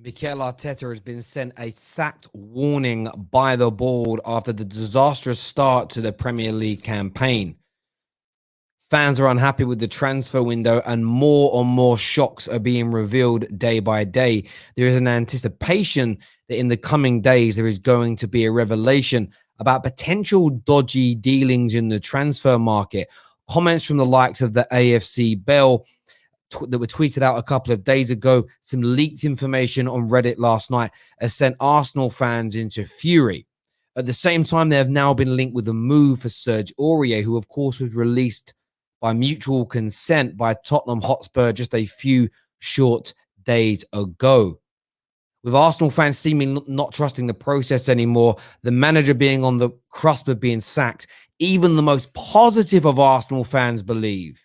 Mikel Arteta has been sent a sacked warning by the board after the disastrous start to the Premier League campaign. Fans are unhappy with the transfer window and more and more shocks are being revealed day by day. There is an anticipation that in the coming days there is going to be a revelation about potential dodgy dealings in the transfer market. Comments from the likes of the AFC Bell that were tweeted out a couple of days ago, some leaked information on Reddit last night has sent Arsenal fans into fury. At the same time, they have now been linked with a move for Serge Aurier, who of course was released by mutual consent by Tottenham Hotspur just a few short days ago. With Arsenal fans seemingly not trusting the process anymore, the manager being on the cusp of being sacked, even the most positive of Arsenal fans believe,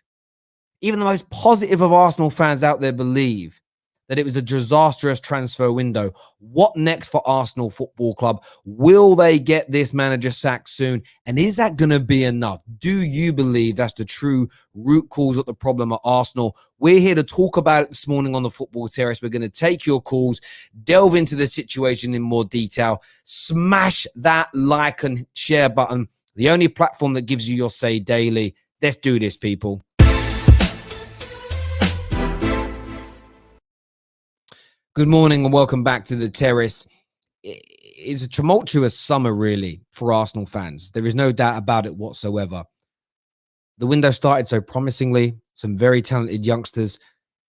even the most positive of Arsenal fans out there believe that it was a disastrous transfer window. What next for Arsenal Football Club? Will they get this manager sacked soon? And is that going to be enough? Do you believe that's the true root cause of the problem at Arsenal? We're here to talk about it this morning on the Football Terrace. We're going to take your calls, delve into the situation in more detail, smash that like and share button, the only platform that gives you your say daily. Let's do this, people. Good morning and welcome back to the Terrace. It's a tumultuous summer, really, for Arsenal fans. There is no doubt about it whatsoever. The window started so promisingly. Some very talented youngsters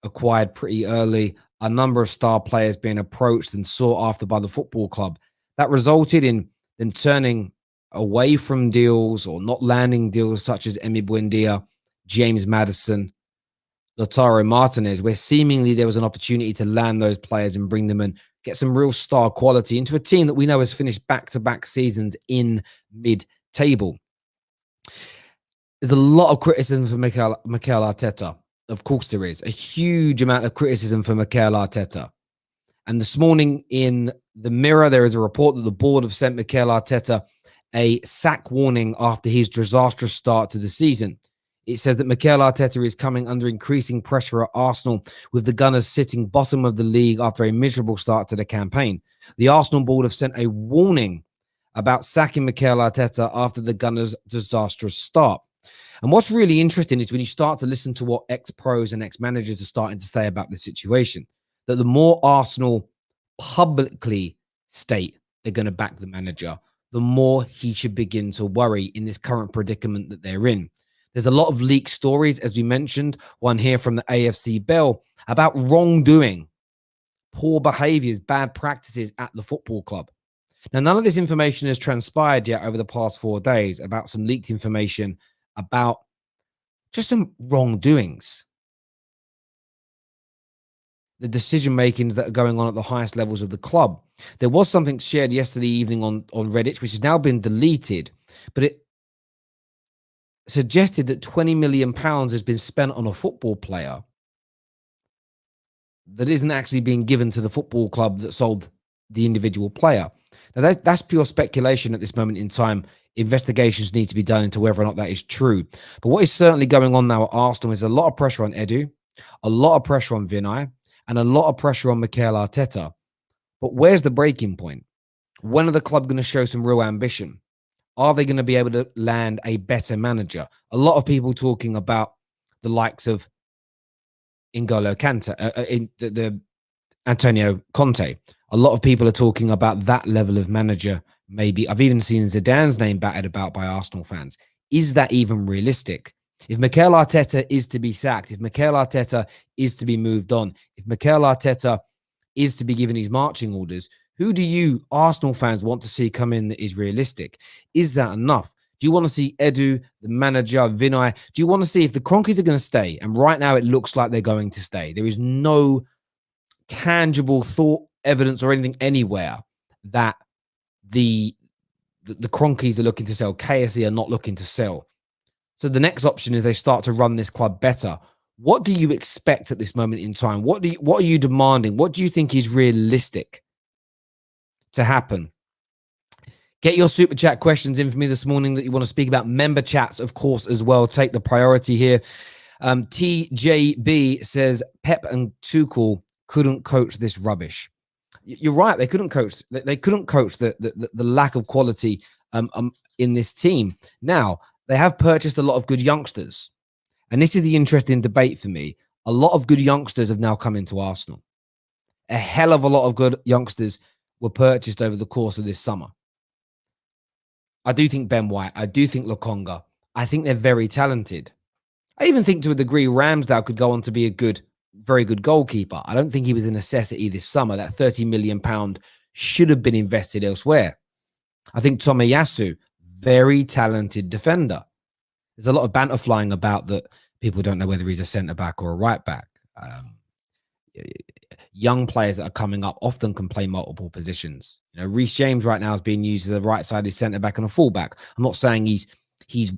acquired pretty early. A number of star players being approached and sought after by the football club. That resulted in them turning away from deals or not landing deals such as Emi Buendia, James Maddison, Lautaro Martinez, where seemingly there was an opportunity to land those players and bring them and get some real star quality into a team that we know has finished back-to-back seasons in mid-table. There's a lot of criticism for Mikel Arteta. Of course there is. A huge amount of criticism for Mikel Arteta. And this morning in the Mirror, there is a report that the board have sent Mikel Arteta a sack warning after his disastrous start to the season. It says that Mikel Arteta is coming under increasing pressure at Arsenal, with the Gunners sitting bottom of the league after a miserable start to the campaign. The Arsenal board have sent a warning about sacking Mikel Arteta after the Gunners' disastrous start. And what's really interesting is when you start to listen to what ex-pros and ex-managers are starting to say about the situation, that the more Arsenal publicly state they're going to back the manager, the more he should begin to worry in this current predicament that they're in. There's a lot of leaked stories, as we mentioned, one here from the AFC Bell, about wrongdoing, poor behaviors, bad practices at the football club. Now, none of this information has transpired yet over the past 4 days about some leaked information about just some wrongdoings. The decision makings that are going on at the highest levels of the club. There was something shared yesterday evening on Reddit, which has now been deleted, but it suggested that £20 million has been spent on a football player that isn't actually being given to the football club that sold the individual player. Now, that's pure speculation at this moment in time. Investigations need to be done into whether or not that is true. But what is certainly going on now at Arsenal is a lot of pressure on Edu, a lot of pressure on Vinay, and a lot of pressure on Mikel Arteta. But where's the breaking point? When are the club going to show some real ambition? Are they going to be able to land a better manager? A lot of people talking about the likes of N'Golo Kante, the Antonio Conte. A lot of people are talking about that level of manager. Maybe I've even seen Zidane's name batted about by Arsenal fans. Is that even realistic? If Mikel Arteta is to be sacked, if Mikel Arteta is to be moved on, if Mikel Arteta is to be given his marching orders, who do you, Arsenal fans, want to see come in that is realistic? Is that enough? Do you want to see Edu, the manager, Vinay? Do you want to see if the Cronkies are going to stay? And right now it looks like they're going to stay. There is no tangible thought, evidence, or anything anywhere that the Cronkies are looking to sell. KSE are not looking to sell. So the next option is they start to run this club better. What do you expect at this moment in time? What are you demanding? What do you think is realistic to happen? Get your super chat questions in for me this morning that you want to speak about. Member chats, of course, as well. Take the priority here. TJB says Pep and Tuchel couldn't coach this rubbish. You're right. They couldn't coach. They couldn't coach the lack of quality in this team. Now they have purchased a lot of good youngsters, and this is the interesting debate for me. A lot of good youngsters have now come into Arsenal. A hell of a lot of good youngsters were purchased over the course of this summer. I do think Ben White. I do think Lokonga. I think they're very talented. I even think to a degree Ramsdale could go on to be a very good goalkeeper. I don't think he was a necessity this summer. That £30 million should have been invested elsewhere. I think Tomiyasu, very talented defender. There's a lot of banter flying about that people don't know whether he's a centre-back or a right-back. Young players that are coming up often can play multiple positions. You know, Reece James right now is being used as a right-sided centre-back and a full-back. I'm not saying he's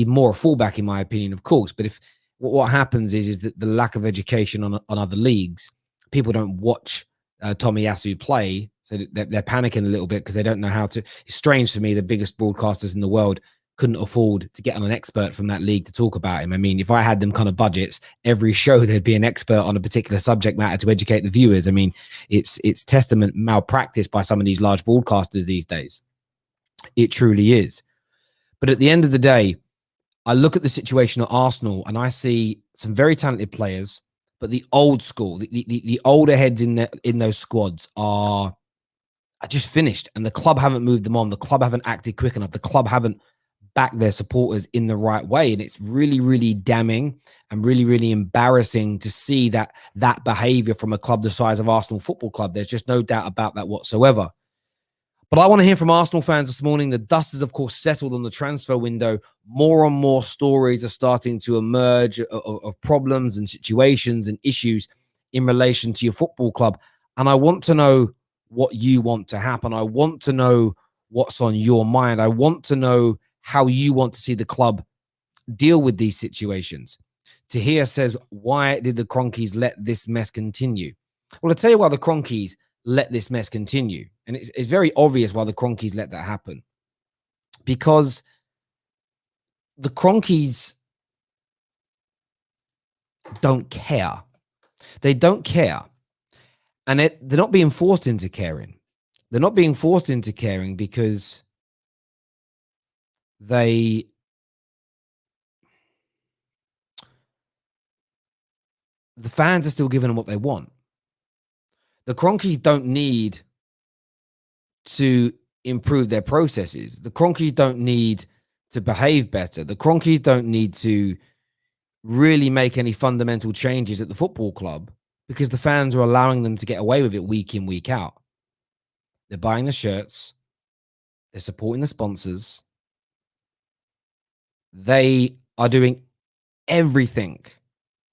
more a full-back in my opinion, of course, but if what happens is that the lack of education on other leagues, people don't watch Tomiyasu play, so they're panicking a little bit because they don't know how to. It's strange to me the biggest broadcasters in the world couldn't afford to get on an expert from that league to talk about him. I mean, if I had them kind of budgets, every show there'd be an expert on a particular subject matter to educate the viewers. I mean, it's testament malpractice by some of these large broadcasters these days. It truly is. But at the end of the day, I look at the situation at Arsenal and I see some very talented players, but the old school, the older heads in those squads are just finished, and the club haven't moved them on. The club haven't acted quick enough. The club haven't backed their supporters in the right way, and it's really, really damning and really, really embarrassing to see that behavior from a club the size of Arsenal Football Club. There's just no doubt about that whatsoever. But I want to hear from Arsenal fans this morning. The dust has, of course, settled on the transfer window. More and more stories are starting to emerge of problems and situations and issues in relation to your football club. And I want to know what you want to happen. I want to know what's on your mind. I want to know how you want to see the club deal with these situations. Tahir says, why did the Cronkies let this mess continue? Well, I'll tell you why the Cronkies let this mess continue. And it's very obvious why the Cronkies let that happen. Because the Cronkies don't care. They don't care. And they're not being forced into caring. They're not being forced into caring because the fans are still giving them what they want. The Cronkies don't need to improve their processes. The Cronkies don't need to behave better. The Cronkies don't need to really make any fundamental changes at the football club because the fans are allowing them to get away with it week in, week out. They're buying the shirts. They're supporting the sponsors. They are doing everything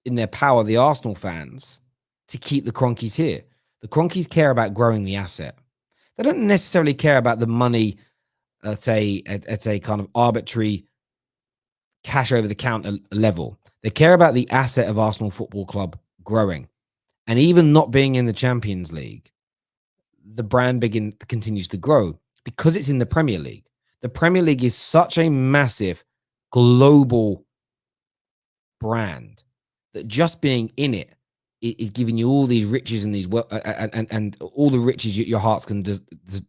in their power, the Arsenal fans, to keep the Cronkies here. The Cronkies care about growing the asset. They don't necessarily care about the money at a kind of arbitrary cash over the counter level. They care about the asset of Arsenal Football Club growing. And even not being in the Champions League, the brand continues to grow because it's in the Premier League. The Premier League is such a massive global brand that just being in it is giving you all these riches and these and all the riches your hearts can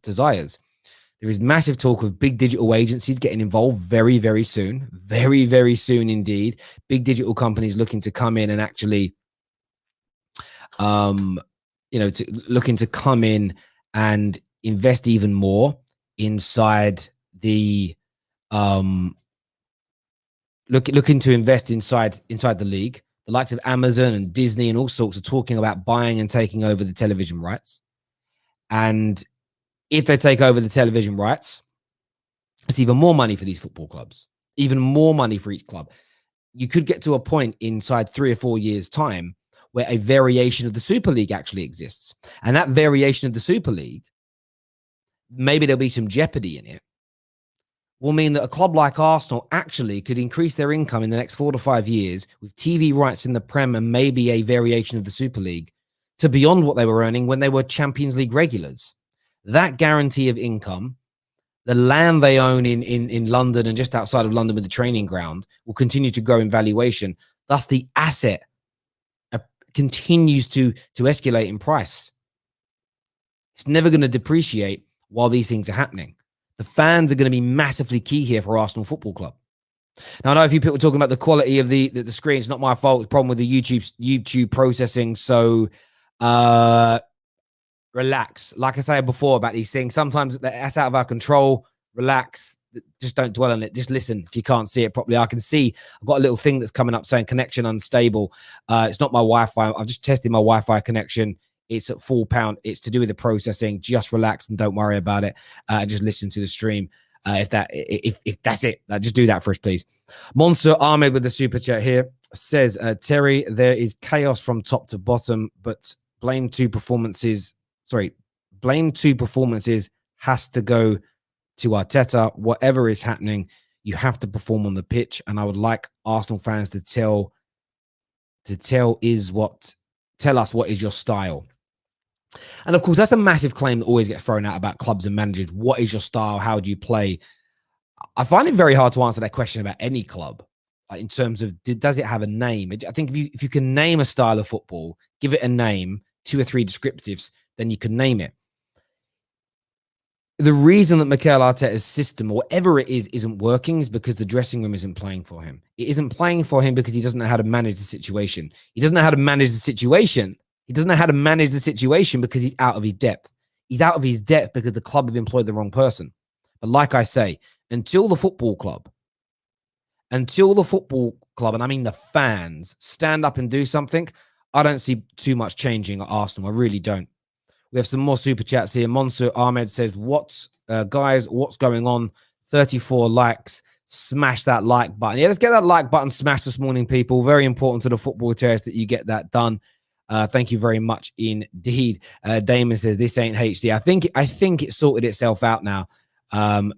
desires. There is massive talk of big digital agencies getting involved very, very soon. Very, very soon indeed. Big digital companies looking to come in and actually, looking to come in and invest even more inside the looking to invest inside the league. The likes of Amazon and Disney and all sorts are talking about buying and taking over the television rights. And if they take over the television rights, it's even more money for these football clubs, even more money for each club. You could get to a point inside 3 or 4 years' time where a variation of the Super League actually exists. And that variation of the Super League, maybe there'll be some jeopardy in it, will mean that a club like Arsenal actually could increase their income in the next 4 to 5 years with TV rights in the Prem and maybe a variation of the Super League to beyond what they were earning when they were Champions League regulars. That guarantee of income, the land they own in London and just outside of London with the training ground, will continue to grow in valuation. Thus, the asset continues to escalate in price. It's never going to depreciate while these things are happening. The fans are going to be massively key here for Arsenal Football Club. Now, I know a few people are talking about the quality of the screen. It's not my fault. It's a problem with the YouTube processing. So relax. Like I said before about these things, sometimes that's out of our control. Relax. Just don't dwell on it. Just listen if you can't see it properly. I can see I've got a little thing that's coming up saying connection unstable. It's not my Wi-Fi. I've just tested my Wi-Fi connection. It's at £4. It's to do with the processing. Just relax and don't worry about it. Just listen to the stream. If that's it, just do that for us, please. Monster Ahmed with the super chat here says, Terry, there is chaos from top to bottom, but blame two performances has to go to Arteta. Whatever is happening, you have to perform on the pitch. And I would like Arsenal fans to tell us what is your style. And of course, that's a massive claim that always gets thrown out about clubs and managers. What is your style? How do you play? I find it very hard to answer that question about any club, like in terms of does it have a name? I think if you can name a style of football, give it a name, 2 or 3 descriptives, then you can name it. The reason that Mikel Arteta's system, or whatever it is, isn't working is because the dressing room isn't playing for him. It isn't playing for him because he doesn't know how to manage the situation. He doesn't know how to manage the situation. He doesn't know how to manage the situation because he's out of his depth. He's out of his depth because the club have employed the wrong person. But like I say, until the football club, and I mean the fans, stand up and do something, I don't see too much changing at Arsenal. I really don't. We have some more super chats here. Monsoor Ahmed says, guys, what's going on? 34 likes. Smash that like button. Yeah, let's get that like button smashed this morning, people. Very important to the Football Terrace that you get that done. Thank you very much indeed. Damon says, this ain't HD. I think it sorted itself out now.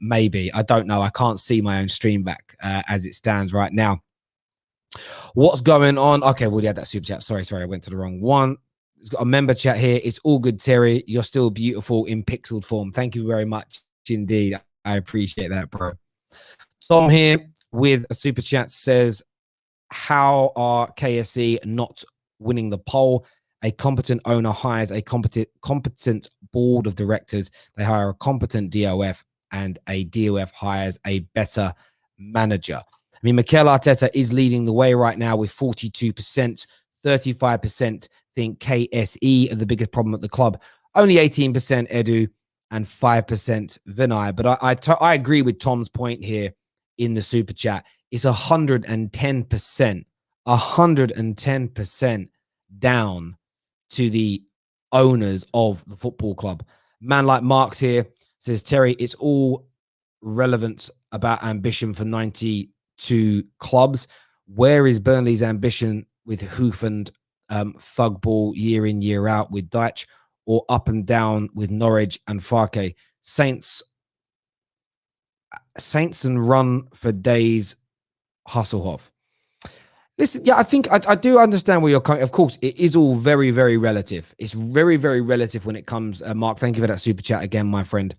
Maybe. I don't know. I can't see my own stream back as it stands right now. What's going on? Okay, we already had that super chat. Sorry, I went to the wrong one. It's got a member chat here. It's all good, Terry. You're still beautiful in pixeled form. Thank you very much indeed. I appreciate that, bro. Tom here with a super chat says, how are KSE not winning the poll? A competent owner hires a competent board of directors. They hire a competent DOF, and a DOF hires a better manager. I mean, Mikel Arteta is leading the way right now with 42%, 35% think KSE are the biggest problem at the club. Only 18% Edu and 5% Vinay. But I agree with Tom's point here in the super chat. It's 110% down to the owners of the football club. Man like Marks here says, Terry, it's all relevant about ambition for 92 clubs. Where is Burnley's ambition with Hoof and thug ball year in, year out with Dyche, or up and down with Norwich and Farke? Saints and run for days, Hasselhoff. Listen, yeah, I think I do understand where you're coming. Of course, it is all very, very relative. It's very, very relative when it comes. Mark, thank you for that super chat again, my friend.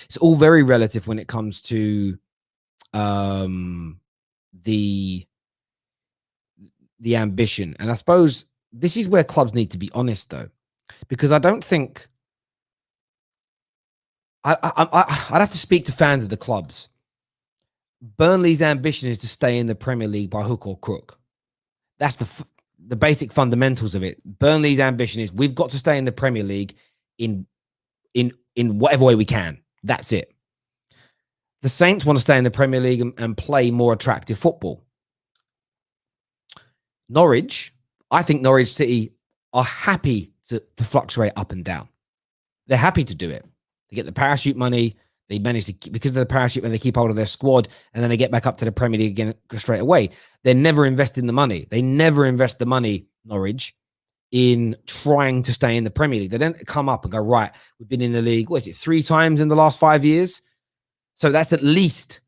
It's all very relative when it comes to the ambition. And I suppose this is where clubs need to be honest, though, because I don't think I'd have to speak to fans of the clubs. Burnley's ambition is to stay in the Premier League by hook or crook. That's the basic fundamentals of it. Burnley's ambition is we've got to stay in the Premier League in whatever way we can. That's it. The Saints want to stay in the Premier League and play more attractive football. Norwich, I think Norwich City are happy to fluctuate up and down. They're happy to do it. They get the parachute money. They manage to, because of the parachute, when they keep hold of their squad, and then they get back up to the Premier League again straight away. They're never investing the money. They never invest the money, Norwich, in trying to stay in the Premier League. They don't come up and go, right, we've been in the league, what is it, 3 times in the last 5 years? So that's at least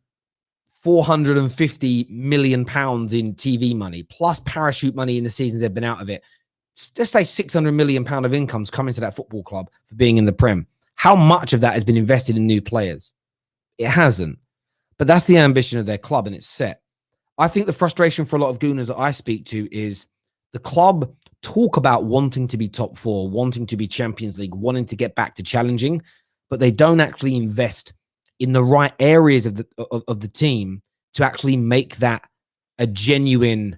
£450 million in TV money, plus parachute money in the seasons they've been out of it. Let's say £600 million of income's coming to that football club for being in the Prem. How much of that has been invested in new players? It hasn't. But that's the ambition of their club, and it's set. I think the frustration for a lot of Gooners that I speak to is the club talk about wanting to be top four, wanting to be Champions League, wanting to get back to challenging, but they don't actually invest in the right areas of the team to actually make that a genuine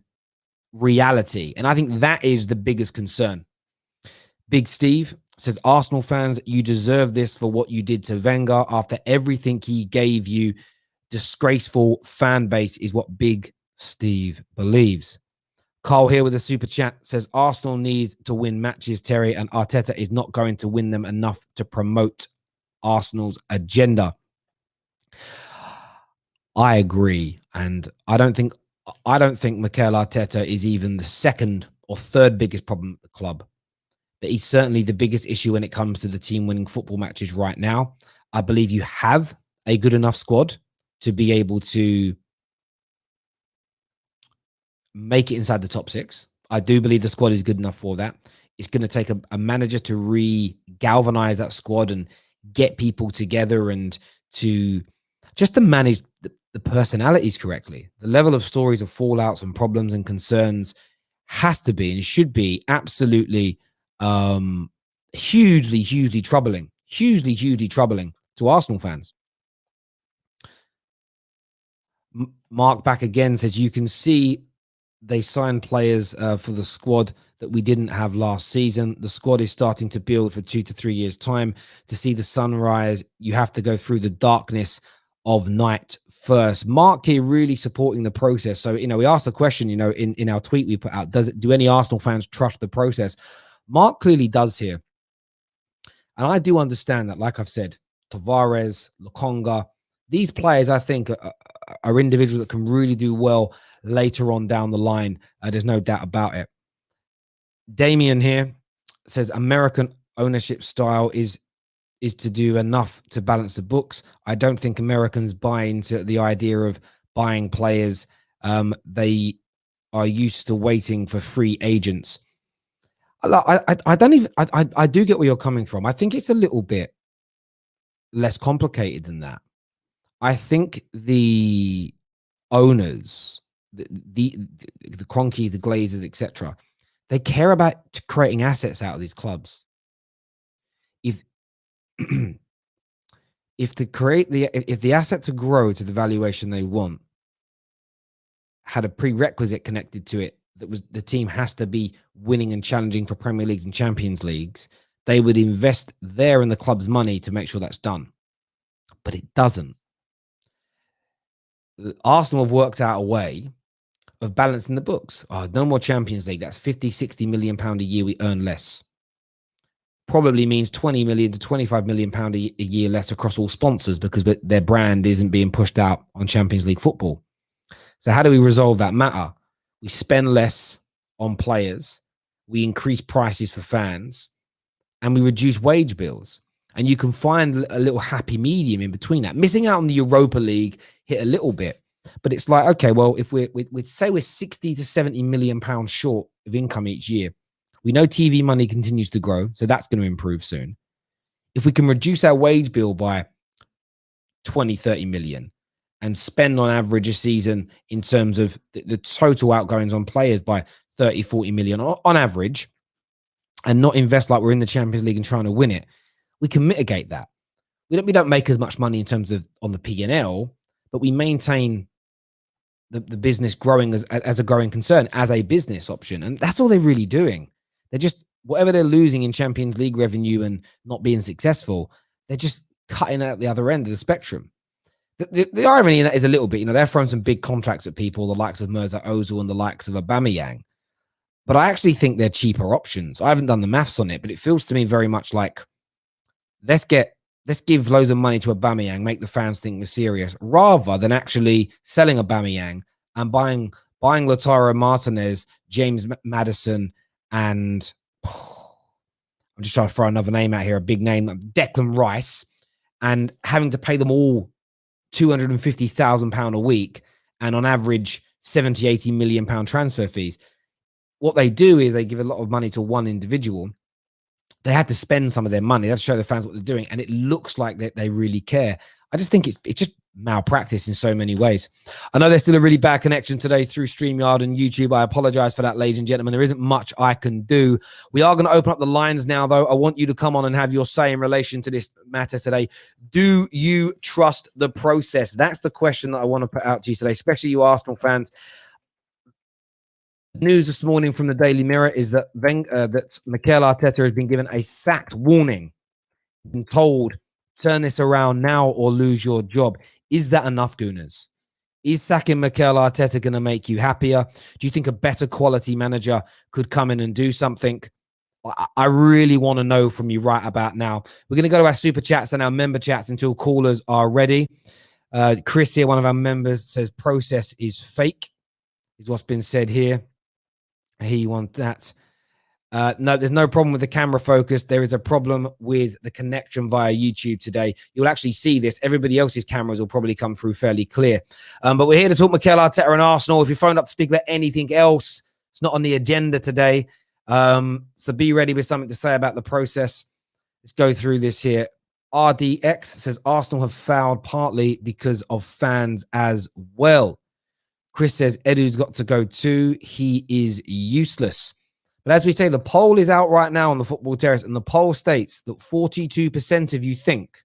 reality. And I think that is the biggest concern. Big Steve says, Arsenal fans, you deserve this for what you did to Wenger after everything he gave you. Disgraceful fan base is what Big Steve believes. Carl here with a super chat says, Arsenal needs to win matches, Terry, and Arteta is not going to win them enough to promote Arsenal's agenda. I agree. And I don't think Mikel Arteta is even the second or third biggest problem at the club. But he's certainly the biggest issue when it comes to the team winning football matches right now. I believe you have a good enough squad to be able to make it inside the top six. I do believe the squad is good enough for that. It's going to take a manager to re-galvanize that squad and get people together and to manage the personalities correctly. The level of stories of fallouts and problems and concerns has to be and should be absolutely hugely troubling to Arsenal fans. Mark back again says, you can see they signed players for the squad that we didn't have last season. The squad is starting to build for 2 to 3 years' time. To see the sunrise, you have to go through the darkness of night first. Mark here really supporting the process. So, we asked a question, in our tweet we put out, do any Arsenal fans trust the process? Mark clearly does here. And I do understand that, like I've said, Tavares, Lokonga, these players, I think, are individuals that can really do well later on down the line. There's no doubt about it. Damien here says American ownership style is to do enough to balance the books. I don't think Americans buy into the idea of buying players. They are used to waiting for free agents. I do get where you're coming from. I think it's a little bit less complicated than that. I think the owners, the Cronkies, the Glazers, etc., they care about creating assets out of these clubs. If if the asset to grow to the valuation they want had a prerequisite connected to it, that was the team has to be winning and challenging for Premier Leagues and Champions Leagues, they would invest there in the club's money to make sure that's done. But it doesn't. Arsenal have worked out a way of balancing the books. No more Champions League. That's 50, 60 million pound a year we earn less. Probably means 20 million to 25 million pound a year less across all sponsors because their brand isn't being pushed out on Champions League football. So how do we resolve that matter? We spend less on players, we increase prices for fans, and we reduce wage bills. And you can find a little happy medium in between that. Missing out on the Europa League hit a little bit, but it's like, okay, well, if we'd say we're 60 to 70 million pounds short of income each year, we know TV money continues to grow, so that's going to improve soon. If we can reduce our wage bill by 20, 30 million and spend on average a season in terms of the total outgoings on players by 30, 40 million on average, and not invest like we're in the Champions League and trying to win it, we can mitigate that. We don't make as much money in terms of on the P&L, but we maintain the business growing as a growing concern, as a business option. And that's all they're really doing. They're just, whatever they're losing in Champions League revenue and not being successful, they're just cutting out the other end of the spectrum. The irony in that is a little bit, they're throwing some big contracts at people, the likes of Mesut Ozil and the likes of Aubameyang. But I actually think they're cheaper options. I haven't done the maths on it, but it feels to me very much like, let's give loads of money to Aubameyang, make the fans think we're serious, rather than actually selling Aubameyang and buying Lautaro Martinez, James Maddison, and I'm just trying to throw another name out here, a big name, Declan Rice, and having to pay them all £250,000 a week and on average 70, 80 million pound transfer fees. What they do is they give a lot of money to one individual. They had to spend some of their money. Let's show the fans what they're doing. And it looks like that they really care. I just think it's just malpractice in so many ways. I know there's still a really bad connection today through StreamYard and YouTube. I apologize for that, ladies and gentlemen. There isn't much I can do. We are going to open up the lines now, though. I want you to come on and have your say in relation to this matter today. Do you trust the process? That's the question that I want to put out to you today, especially you Arsenal fans. News this morning from the Daily Mirror is that Mikel Arteta has been given a sacked warning, been told, turn this around now or lose your job. Is that enough, Gooners? Is sacking Mikel Arteta going to make you happier? Do you think a better quality manager could come in and do something? I really want to know from you right about now. We're going to go to our super chats and our member chats until callers are ready. Chris here, one of our members, says process is fake, is what's been said here. He wants that. No, there's no problem with the camera focus. There is a problem with the connection via YouTube today. You'll actually see this. Everybody else's cameras will probably come through fairly clear. But we're here to talk Mikel Arteta and Arsenal. If you phoned up to speak about anything else, it's not on the agenda today. So be ready with something to say about the process. Let's go through this here. RDX says Arsenal have fouled partly because of fans as well. Chris says Edu's got to go too. He is useless. But as we say, the poll is out right now on the Football Terrace, and the poll states that 42% of you think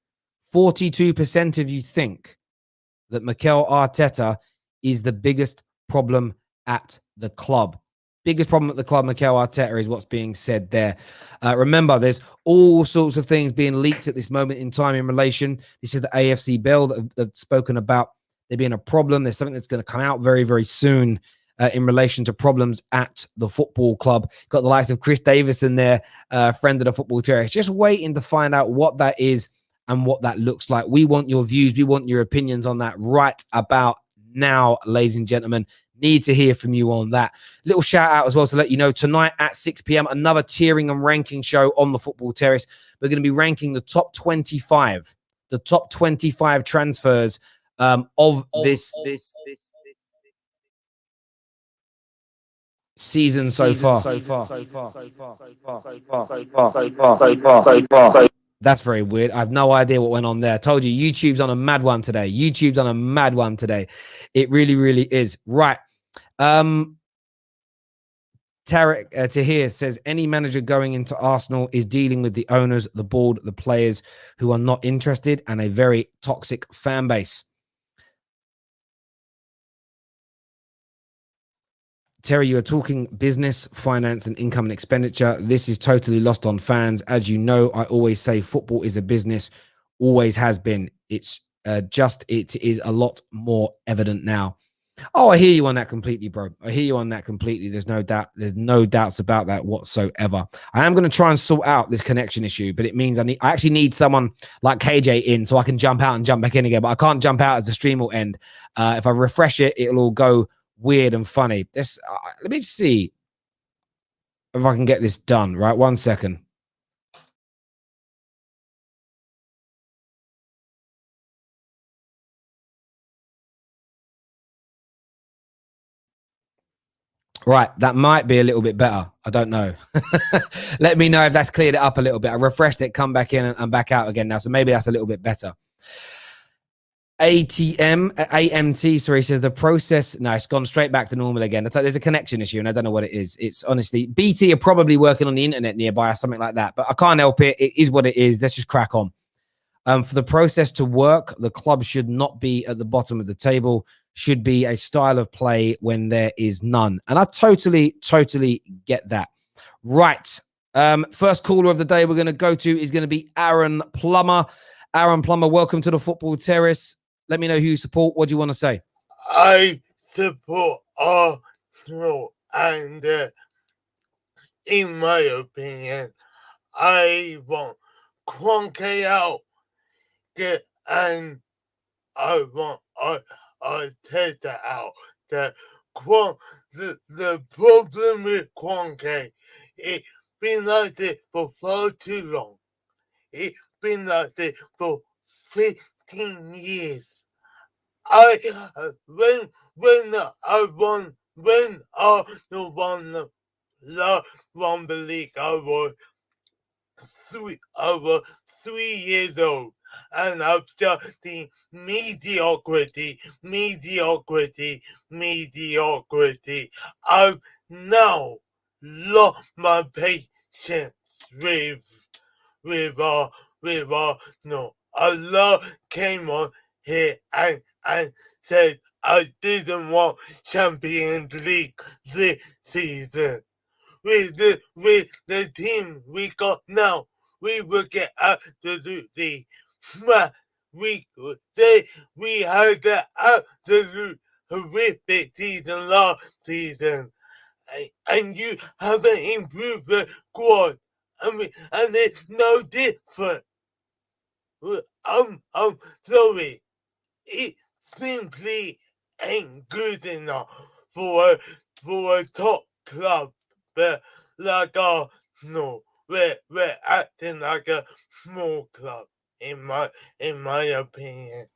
that Mikel Arteta is the biggest problem at the club. Biggest problem at the club, Mikel Arteta, is what's being said there. Remember, there's all sorts of things being leaked at this moment in time in relation. This is the AFC Bell that have spoken about there being a problem. There's something that's going to come out very, very soon in relation to problems at the football club. Got the likes of Chris Davison there, friend of the Football Terrace, just waiting to find out what that is and what that looks like. We want your views. We want your opinions on that right about now, ladies and gentlemen. Need to hear from you on that. Little shout out as well to let you know, tonight at 6 p.m, another tiering and ranking show on the Football Terrace. We're going to be ranking the top 25 transfers of this season so far. That's very weird. I have no idea what went on there. I told you, YouTube's on a mad one today. It really, really is. Right. Tarek Tahir says, any manager going into Arsenal is dealing with the owners, the board, the players who are not interested, and a very toxic fan base. Terry, you are talking business, finance, and income and expenditure. This is totally lost on fans. As you know, I always say football is a business, always has been. It is a lot more evident now. Oh, I hear you on that completely, bro. I hear you on that completely. There's no doubt. There's no doubts about that whatsoever. I am going to try and sort out this connection issue, but it means I actually need someone like KJ in so I can jump out and jump back in again. But I can't jump out as the stream will end. If I refresh it, it'll all go weird and funny. Let me see if I can get this done. Right, 1 second. Right, that might be a little bit better. I don't know. Let me know if that's cleared it up a little bit. I refreshed it, come back in and back out again now. So maybe that's a little bit better. AMT, sorry, says the process. No, it's gone straight back to normal again. There's a connection issue, and I don't know what it is. It's honestly, BT are probably working on the internet nearby or something like that, but I can't help it. It is what it is. Let's just crack on. For the process to work, the club should not be at the bottom of the table, should be a style of play when there is none. And I totally get that. Right. First caller of the day we're going to go to is going to be Aaron Plummer. Aaron Plummer, welcome to the Football Terrace. Let me know who you support. What do you want to say? I support Arsenal, and in my opinion, I want Kroenke out, and I want Arteta out. The problem with Kroenke, it's been like this for far too long. It's been like this for 15 years. When Arsenal won the league, I was 3 years old. and after the mediocrity, I've now lost my patience with no. Allah came on here and said I didn't want Champions League this season. With the team we got now, we will get absolutely smashed. We had the absolute horrific season last season, and you haven't improved the squad. And it's no different. I'm sorry. It simply ain't good enough for a top club. But like no, we're acting like a small club in my opinion.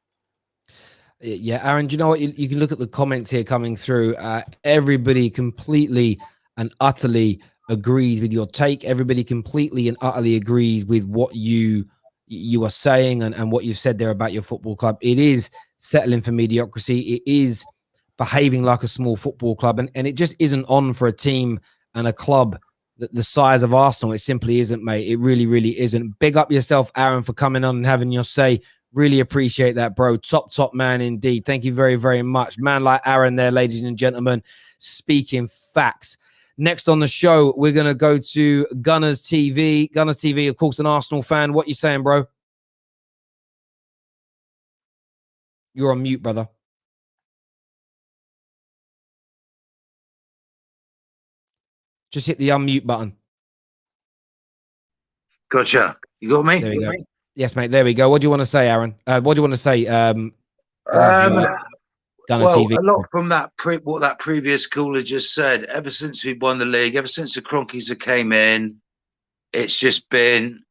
Yeah, Aaron, do you know what? You can look at the comments here coming through. Everybody completely and utterly agrees with your take. Everybody completely and utterly agrees with what you are saying and what you've said there about your football club. It is settling for mediocrity. It is behaving like a small football club. And it just isn't on for a team and a club the size of Arsenal. It simply isn't, mate. It really, really isn't. Big up yourself, Aaron, for coming on and having your say. Really appreciate that, bro. Top man indeed. Thank you very, very much. Man like Aaron there, ladies and gentlemen, speaking facts. Next on the show, we're going to go to Gunners TV. Gunners TV, of course, an Arsenal fan. What you saying, bro? You're on mute, brother. Just hit the unmute button. Gotcha. You got me? There we go. Yes, mate. There we go. What do you want to say, Aaron? What do you want to say? Well, TV. A lot from what that previous caller just said. Ever since we won the league, ever since the Cronkies came in, it's just been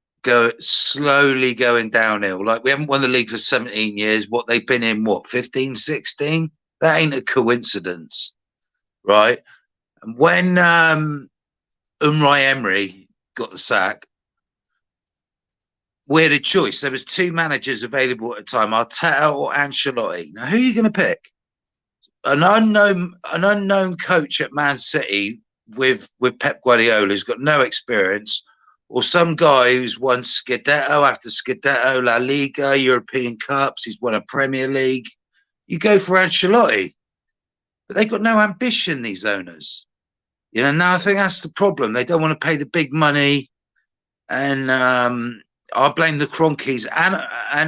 slowly going downhill. Like, we haven't won the league for 17 years. What they've been in, 15, 16? That ain't a coincidence, right? And when Unai Emery got the sack, we had a choice. There was two managers available at the time, Arteta or Ancelotti. Now, who are you going to pick? An unknown coach at Man City with Pep Guardiola who's got no experience, or some guy who's won Scudetto after Scudetto, La Liga, European Cups, he's won a Premier League. You go for Ancelotti. But they've got no ambition, these owners. You know, now I think that's the problem. They don't want to pay the big money. And I blame the Cronkies, and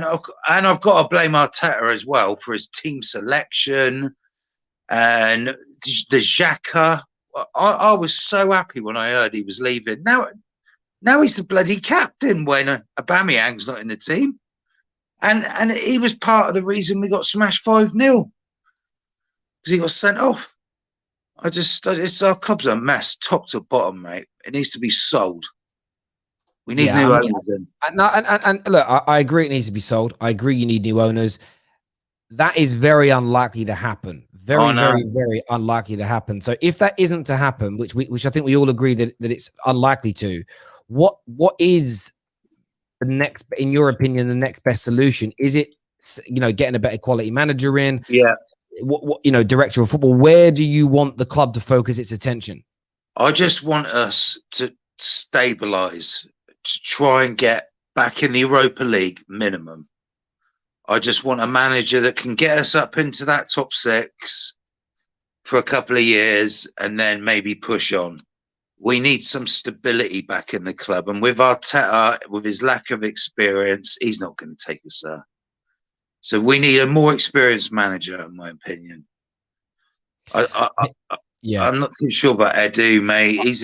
I've got to blame Arteta as well for his team selection and the Xhaka. I was so happy when I heard he was leaving. Now he's the bloody captain when Aubameyang's not in the team, and he was part of the reason we got smashed 5-0 because he got sent off. It's our club's a mess, top to bottom, mate. It needs to be sold. We need new owners in. And look, I agree it needs to be sold. I agree you need new owners. That is very unlikely to happen. Very unlikely to happen. So if that isn't to happen, which I think we all agree that it's unlikely to, what is the next, in your opinion, the next best solution? Is it, getting a better quality manager in? Yeah. What director of football? Where do you want the club to focus its attention? I just want us to stabilize, to try and get back in the Europa League minimum. I just want a manager that can get us up into that top 6 for a couple of years and then maybe push on. We need some stability back in the club. And with Arteta, with his lack of experience, he's not going to take us there. So we need a more experienced manager, in my opinion. I'm not too sure about Edu, mate. He's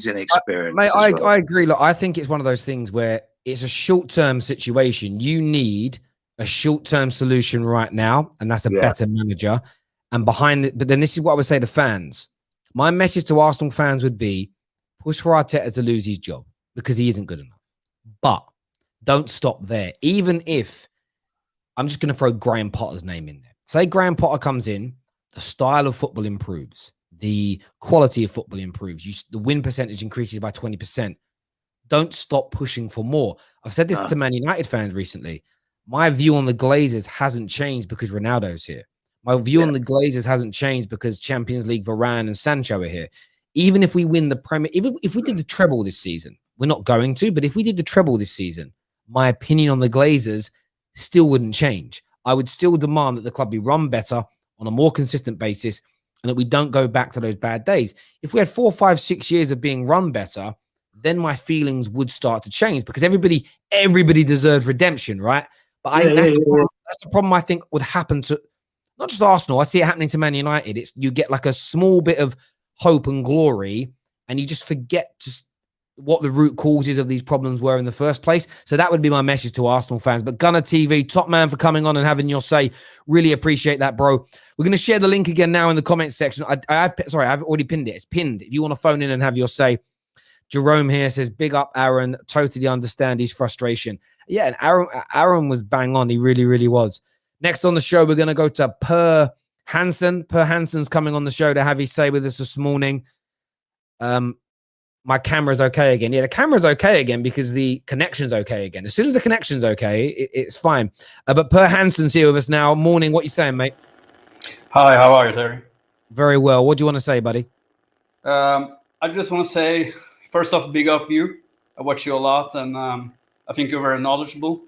inexperienced. Mate, I agree. Look, I think it's one of those things where it's a short-term situation. You need a short-term solution right now, and that's a better manager. And behind it, but then this is what I would say to fans. My message to Arsenal fans would be, push for Arteta to lose his job because he isn't good enough. But don't stop there. Even if, I'm just going to throw Graham Potter's name in there. Say Graham Potter comes in, the style of football improves. The quality of football improves. The win percentage increases by 20%. don't stop pushing for more. I've said this No. to Man United fans recently. My view on the Glazers hasn't changed because Ronaldo's here. My view on the Glazers hasn't changed because Champions League Varane and Sancho are here. Even if we win the Premier, even if we did the treble this season, we're not going to, but if we did the treble this season, my opinion on the Glazers still wouldn't change. I would still demand that the club be run better on a more consistent basis and that we don't go back to those bad days. If we had 4, 5, 6 years of being run better, then my feelings would start to change because everybody deserves redemption, right? But that's the problem I think would happen to not just Arsenal. I see it happening to Man United. It's you get like a small bit of hope and glory, and you just forget just what the root causes of these problems were in the first place. So that would be my message to Arsenal fans. But Gunner TV, top man for coming on and having your say. Really appreciate that, bro. We're going to share the link again now in the comments section. I've already pinned it. It's pinned. If you want to phone in and have your say. Jerome here says, big up Aaron. Totally understand his frustration. Yeah, and Aaron was bang on. He really, really was. Next on the show, we're going to go to Per Hansen. Per Hansen's coming on the show to have his say with us this morning. My camera's okay again. Yeah, the camera's okay again because the connection's okay again. As soon as the connection's okay, it's fine. But Per Hansen's here with us now. Morning. What you saying, mate? Hi, how are you, Terry? Very well. What do you want to say, buddy? I just want to say, first off, big up you. I watch you a lot, and I think you're very knowledgeable.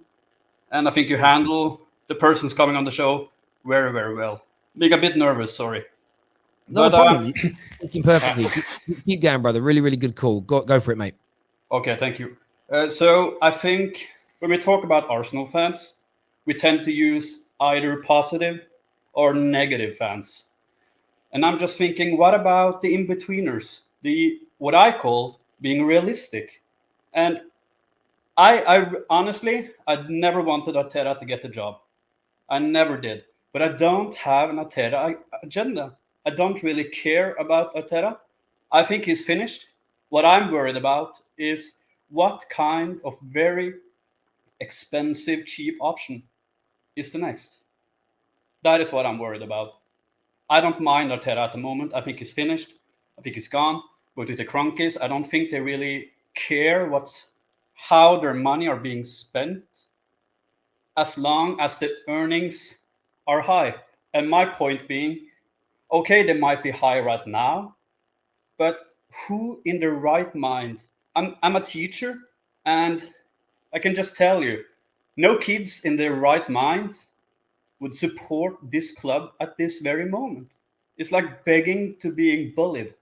And I think you handle the persons coming on the show very, very well. Being a bit nervous, sorry. No problem. You're thinking perfectly. Keep going, brother. Really, really good call. Go for it, mate. Okay, thank you. So I think when we talk about Arsenal fans, we tend to use either positive or negative fans. And I'm just thinking, what about the in-betweeners? What I call being realistic. And I honestly, I never wanted Arteta to get the job. I never did. But I don't have an Arteta agenda. I don't really care about Arteta. I think he's finished. What I'm worried about is what kind of very expensive, cheap option is the next. That is what I'm worried about. I don't mind Arteta at the moment. I think he's finished. I think he's gone. But with the Cronkies, I don't think they really care how their money are being spent as long as the earnings are high. And my point being, okay, they might be high right now, but who in their right mind? I'm a teacher, and I can just tell you, no kids in their right mind would support this club at this very moment. It's like begging to being bullied.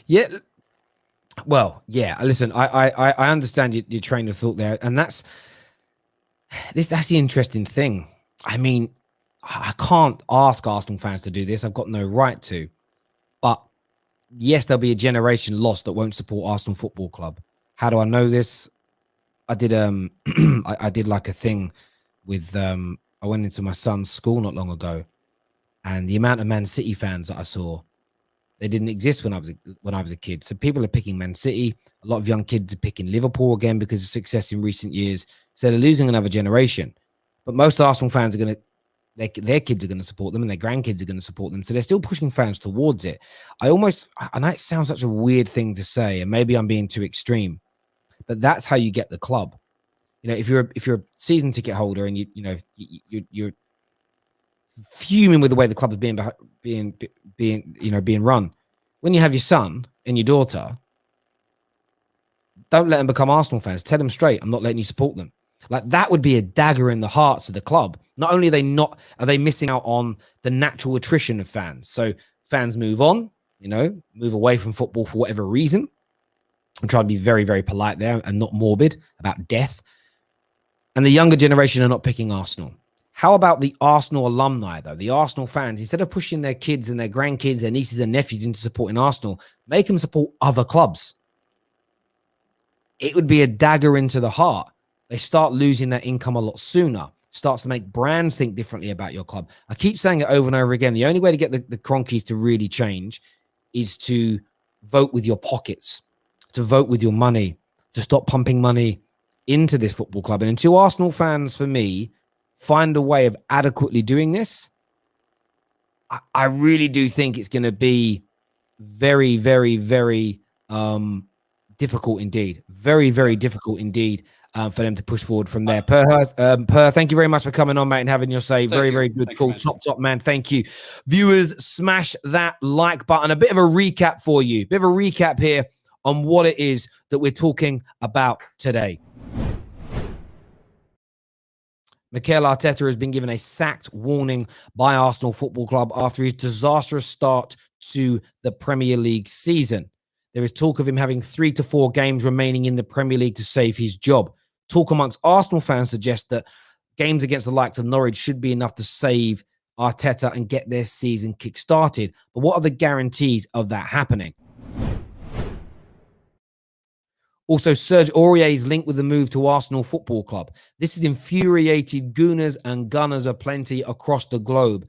Yeah. Well, yeah. Listen, I understand your train of thought there, and that's the interesting thing. I mean, I can't ask Arsenal fans to do this. I've got no right to. But yes, there'll be a generation lost that won't support Arsenal Football Club. How do I know this? I did I did like a thing with I went into my son's school not long ago, and the amount of Man City fans that I saw, they didn't exist when I was a kid. So people are picking Man City. A lot of young kids are picking Liverpool again because of success in recent years. So they're losing another generation. But most Arsenal fans are going to, their kids are going to support them and their grandkids are going to support them. So they're still pushing fans towards it. I know it sounds such a weird thing to say, and maybe I'm being too extreme, but that's how you get the club. You know, if you're a season ticket holder and you're fuming with the way the club is being run, when you have your son and your daughter, don't let them become Arsenal fans. Tell them straight, I'm not letting you support them. Like, that would be a dagger in the hearts of the club. Not only are they missing out on the natural attrition of fans. So fans move on, move away from football for whatever reason. I'm trying to be very, very polite there and not morbid about death. And the younger generation are not picking Arsenal. How about the Arsenal alumni, though? The Arsenal fans, instead of pushing their kids and their grandkids, their nieces and nephews into supporting Arsenal, make them support other clubs. It would be a dagger into the heart. They start losing that income a lot sooner. Starts to make brands think differently about your club. I keep saying it over and over again. The only way to get the Cronkies to really change is to vote with your pockets, to vote with your money, to stop pumping money into this football club. And until Arsenal fans, for me, find a way of adequately doing this, I really do think it's going to be very, very, very difficult indeed. Very, very difficult indeed for them to push forward from there. Per, thank you very much for coming on, mate, and having your say. Very, very good call. Top, man. Thank you. Viewers, smash that like button. A bit of a recap for you. Bit of a recap here on what it is that we're talking about today. Mikel Arteta has been given a sacked warning by Arsenal Football Club after his disastrous start to the Premier League season. There is talk of him having 3 to 4 games remaining in the Premier League to save his job. Talk amongst Arsenal fans suggests that games against the likes of Norwich should be enough to save Arteta and get their season kick-started. But what are the guarantees of that happening? Also, Serge Aurier is linked with the move to Arsenal Football Club. This has infuriated Gooners and Gunners aplenty across the globe.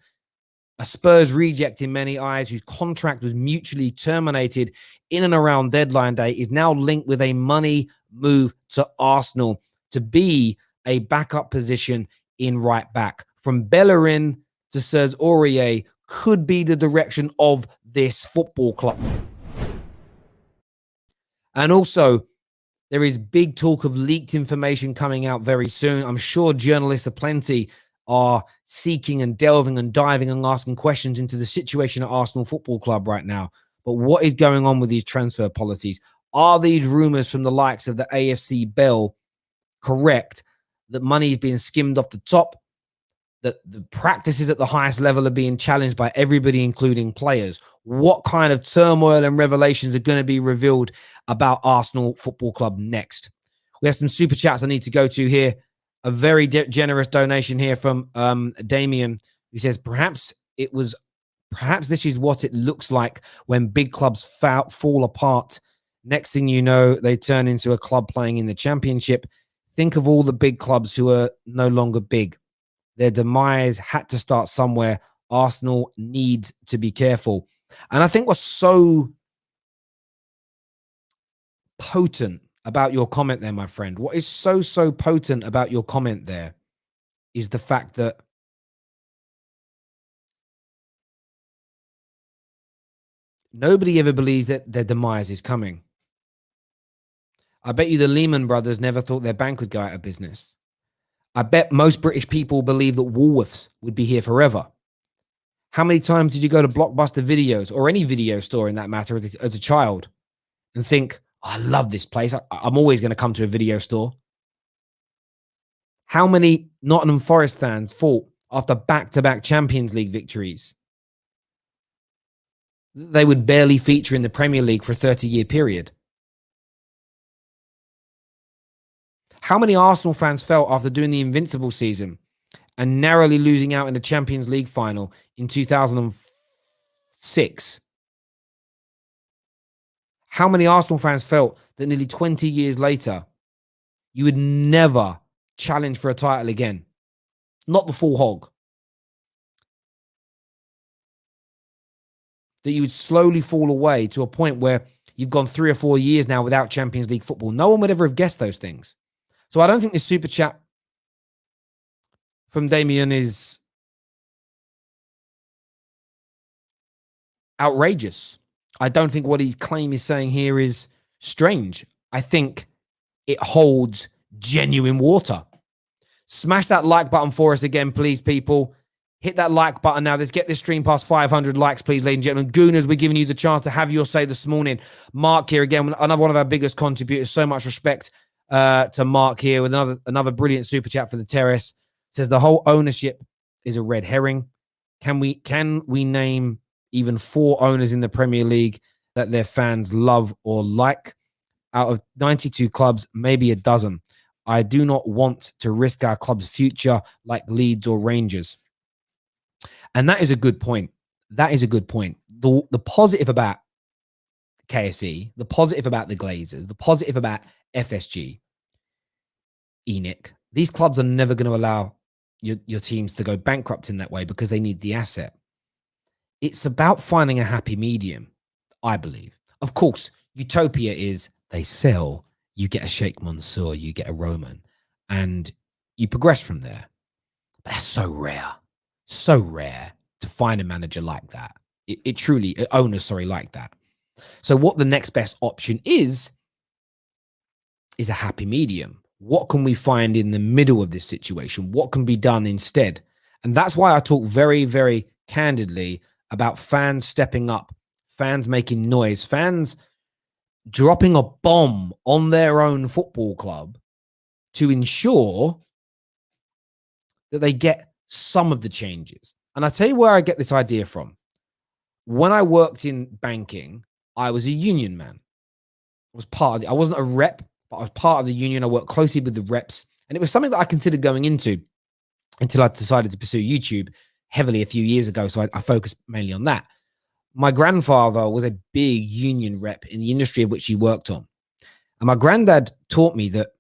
A Spurs reject in many eyes, whose contract was mutually terminated in and around deadline day, is now linked with a money move to Arsenal to be a backup position in right back. From Bellerin to Serge Aurier could be the direction of this football club. And also, there is big talk of leaked information coming out very soon. I'm sure journalists aplenty are seeking and delving and diving and asking questions into the situation at Arsenal Football Club right now. But what is going on with these transfer policies? Are these rumors from the likes of the AFC Bell correct, that money is being skimmed off the top, that the practices at the highest level are being challenged by everybody, including players? What kind of turmoil and revelations are going to be revealed about Arsenal Football Club next? We have some super chats I need to go to here. A very generous donation here from Damien, who says, perhaps this is what it looks like when big clubs fall apart. Next thing you know, they turn into a club playing in the Championship. Think of all the big clubs who are no longer big. Their demise had to start somewhere. Arsenal needs to be careful. And I think what's so potent about your comment there, my friend, what is so potent about your comment there is the fact that nobody ever believes that their demise is coming. I bet you the Lehman Brothers never thought their bank would go out of business. I bet most British people believe that Woolworths would be here forever. How many times did you go to Blockbuster Videos or any video store in that matter as a child and think, I love this place. I'm always going to come to a video store. How many Nottingham Forest fans fought after back-to-back Champions League victories? They would barely feature in the Premier League for a 30-year period. How many Arsenal fans felt after doing the Invincible season and narrowly losing out in the Champions League final in 2006? How many Arsenal fans felt that nearly 20 years later, you would never challenge for a title again? Not the full hog. That you would slowly fall away to a point where you've gone 3 or 4 years now without Champions League football. No one would ever have guessed those things. So I don't think this super chat from Damien is outrageous. I don't think what his claim is saying here is strange. I think it holds genuine water. Smash that like button for us again, please, people. Hit that like button now. Let's get this stream past 500 likes, please, ladies and gentlemen. Gooners, we're giving you the chance to have your say this morning. Mark here again, another one of our biggest contributors. So much respect to Mark here with another brilliant super chat for the terrace. Says the whole ownership is a red herring. Can we name even 4 owners in the Premier League that their fans love or like? Out of 92 clubs, maybe a dozen. I do not want to risk our club's future like Leeds or Rangers. And that is a good point. That is a good point. The positive about KSE, the positive about the Glazers, the positive about FSG, ENIC, these clubs are never going to allow your teams to go bankrupt in that way because they need the asset. It's about finding a happy medium, I believe. Of course, utopia is they sell, you get a Sheikh Mansour, you get a Roman, and you progress from there. But that's so rare to find a manager like that. Owners, like that. So what the next best option is a happy medium. What can we find in the middle of this situation? What can be done instead? And that's why I talk very, very candidly about fans stepping up, fans making noise, fans dropping a bomb on their own football club to ensure that they get some of the changes. And I tell you where I get this idea from. When I worked in banking, I was a union man. I wasn't a rep, but I was part of the union. I worked closely with the reps, and it was something that I considered going into until I decided to pursue YouTube heavily a few years ago. So I focused mainly on that. My grandfather was a big union rep in the industry of which he worked on. And my granddad taught me that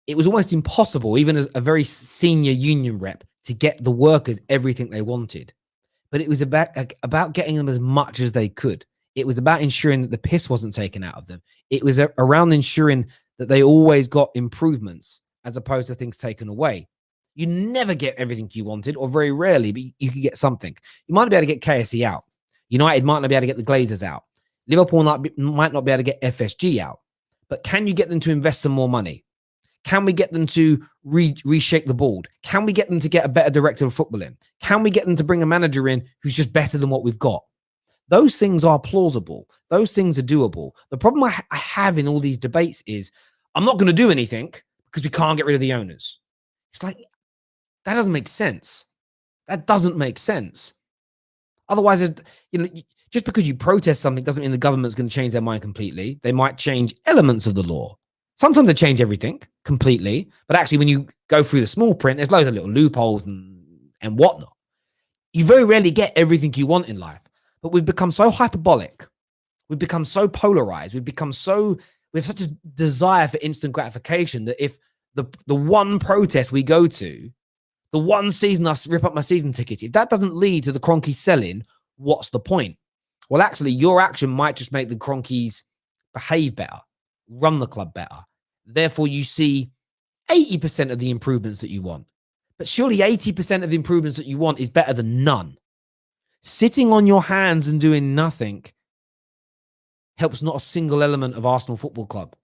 it was almost impossible, even as a very senior union rep, to get the workers everything they wanted. But it was about getting them as much as they could. It was about ensuring that the piss wasn't taken out of them. It was around ensuring that they always got improvements as opposed to things taken away. You never get everything you wanted, or very rarely, but you could get something. You might be able to get KSE out. United might not be able to get the Glazers out. Liverpool might not be able to get FSG out. But can you get them to invest some more money? Can we get them to reshake the board? Can we get them to get a better director of football in? Can we get them to bring a manager in who's just better than what we've got? Those things are plausible. Those things are doable. The problem I have in all these debates is I'm not going to do anything because we can't get rid of the owners. It's like, that doesn't make sense. That doesn't make sense. Otherwise, just because you protest something doesn't mean the government's going to change their mind completely. They might change elements of the law. Sometimes they change everything completely, but actually when you go through the small print, there's loads of little loopholes and whatnot. You very rarely get everything you want in life, but we've become so hyperbolic. We've become so polarized. We have such a desire for instant gratification that if the one protest we go to, the one season I rip up my season tickets, if that doesn't lead to the Cronkies selling, what's the point? Well, actually, your action might just make the Cronkies behave better, run the club better. Therefore, you see 80% of the improvements that you want. But surely 80% of the improvements that you want is better than none. Sitting on your hands and doing nothing helps not a single element of Arsenal Football Club,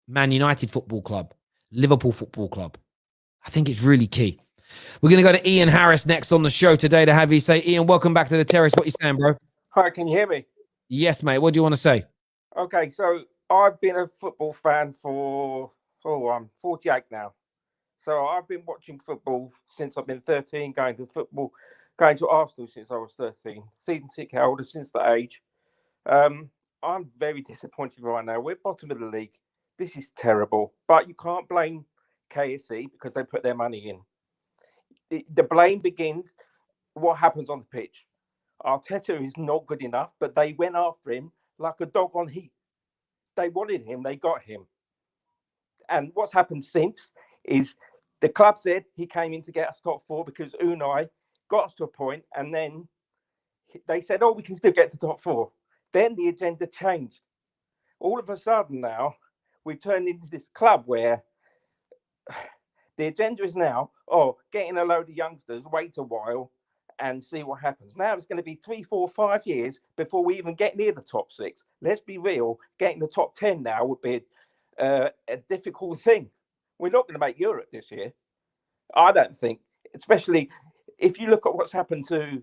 Man United Football Club, Liverpool Football Club. I think it's really key. We're going to go to Ian Harris next on the show today to have you say, Ian, welcome back to the terrace. What are you saying, bro? Hi, can you hear me? Yes, mate. What do you want to say? Okay, so I've been a football fan for, I'm 48 now. So I've been watching football since I've been 13, going to Arsenal since I was 13. Season ticket holder since that age. I'm very disappointed right now. We're bottom of the league. This is terrible. But you can't blame KSE because they put their money in. The blame begins what happens on the pitch. Arteta is not good enough, but they went after him like a dog on heat. They wanted him, they got him. And what's happened since is the club said he came in to get us top four because Unai got us to a point, and then they said, we can still get to top four. Then the agenda changed. All of a sudden now, we've turned into this club where the agenda is now, getting a load of youngsters, wait a while and see what happens. Now it's going to be 3, 4, 5 years before we even get near the top 6. Let's be real, getting the top 10 now would be a difficult thing. We're not going to make Europe this year, I don't think, especially if you look at what's happened to